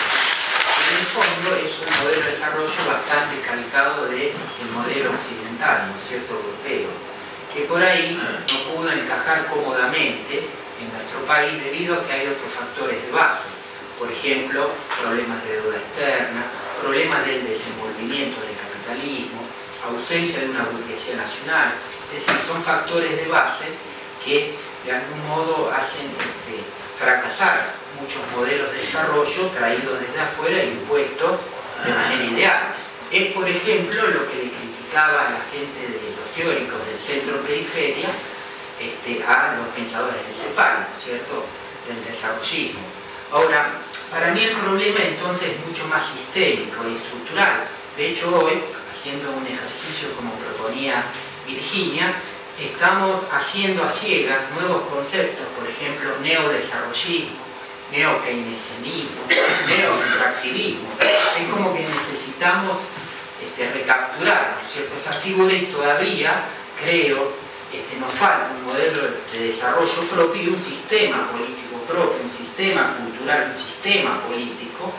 En el fondo es un modelo de desarrollo bastante calcado del modelo occidental, ¿no es cierto?, europeo, que por ahí no pudo encajar cómodamente en nuestro país debido a que hay otros factores de base. Por ejemplo, problemas de deuda externa, problemas del desenvolvimiento del capitalismo, ausencia de una burguesía nacional. Es decir, son factores de base que de algún modo hacen fracasar muchos modelos de desarrollo traídos desde afuera e impuestos de manera ideal. Es, por ejemplo, lo que le criticaba a la gente de los teóricos del centro-periferia a los pensadores del CEPAL, ¿no es cierto?, del desarrollismo. Ahora, para mí el problema entonces es mucho más sistémico y estructural. De hecho, hoy, haciendo un ejercicio como proponía Virginia, estamos haciendo a ciegas nuevos conceptos, por ejemplo, neodesarrollismo, neokeynesianismo, neoextractivismo. Es como que necesitamos recapturar, ¿no es cierto?, esa figura, y todavía creo nos falta un modelo de desarrollo propio y un sistema político propio, un sistema cultural, un sistema político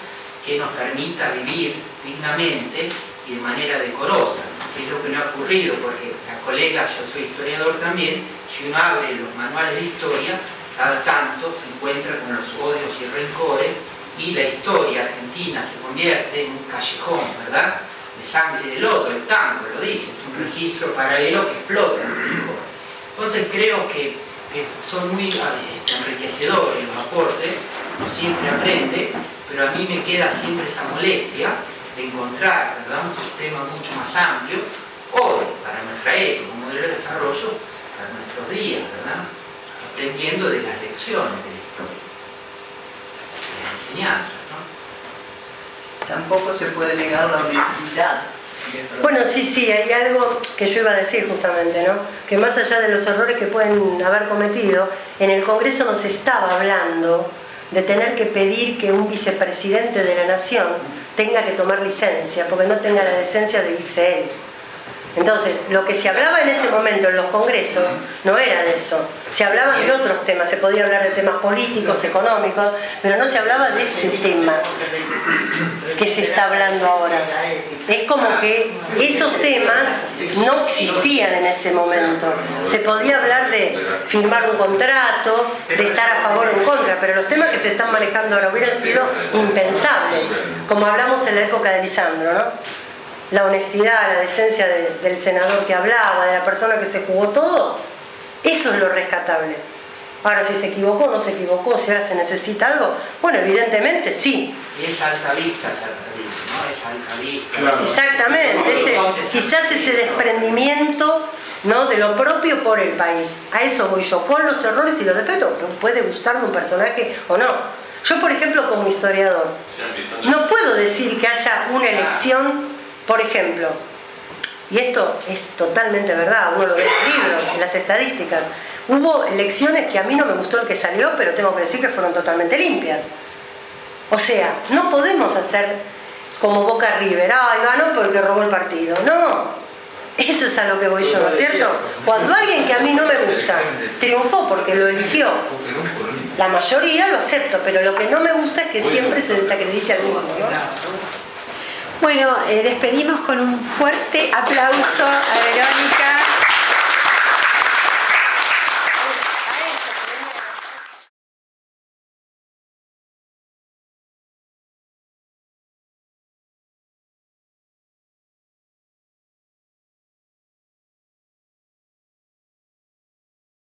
que nos permita vivir dignamente y de manera decorosa, que es lo que no ha ocurrido, porque la colega, yo soy historiador también, si uno abre los manuales de historia, cada tanto se encuentra con los odios y rencores, y la historia argentina se convierte en un callejón, ¿verdad?, de sangre y de lodo. El tango lo dice, es un registro paralelo que explota. Entonces creo que son muy enriquecedores los aportes, uno siempre aprende, pero a mí me queda siempre esa molestia de encontrar, ¿verdad?, un sistema mucho más amplio, hoy, para nuestra época, un modelo de desarrollo para nuestros días, ¿verdad?, aprendiendo de las lecciones de la historia, de las enseñanzas, ¿no? Tampoco se puede negar la honestidad. Bueno, sí, hay algo que yo iba a decir justamente, ¿no? Que más allá de los errores que pueden haber cometido, en el Congreso nos estaba hablando de tener que pedir que un vicepresidente de la Nación tenga que tomar licencia, porque no tenga la decencia de irse él. Entonces, lo que se hablaba en ese momento en los congresos no era de eso. Se hablaban de otros temas, se podía hablar de temas políticos, económicos, pero no se hablaba de ese tema que se está hablando ahora. Es como que esos temas no existían en ese momento. Se podía hablar de firmar un contrato, de estar a favor o en contra, pero los temas que se están manejando ahora hubieran sido impensables, como hablamos en la época de Lisandro, ¿no? La honestidad, la decencia del senador que hablaba, de la persona que se jugó todo, eso es lo rescatable. Ahora, si se equivocó o no se equivocó, si ahora se necesita algo, bueno, evidentemente sí. Y es alta vista, ¿no? Es alta vista. Claro. Exactamente, quizás ese desprendimiento, ¿no?, de lo propio por el país. A eso voy yo, con los errores y los defectos. Puede gustarme un personaje o no. Yo, por ejemplo, como historiador, no puedo decir que haya una elección. Por ejemplo, y esto es totalmente verdad, uno lo ve en los libros, en las estadísticas, hubo elecciones que a mí no me gustó el que salió, pero tengo que decir que fueron totalmente limpias. O sea, no podemos hacer como Boca River, ay, ganó porque robó el partido. No, eso es a lo que voy yo, ¿no es cierto? Cuando alguien que a mí no me gusta triunfó porque lo eligió, la mayoría lo acepto, pero lo que no me gusta es que siempre se desacredite al mismo, ¿no? Bueno, despedimos con un fuerte aplauso a Verónica.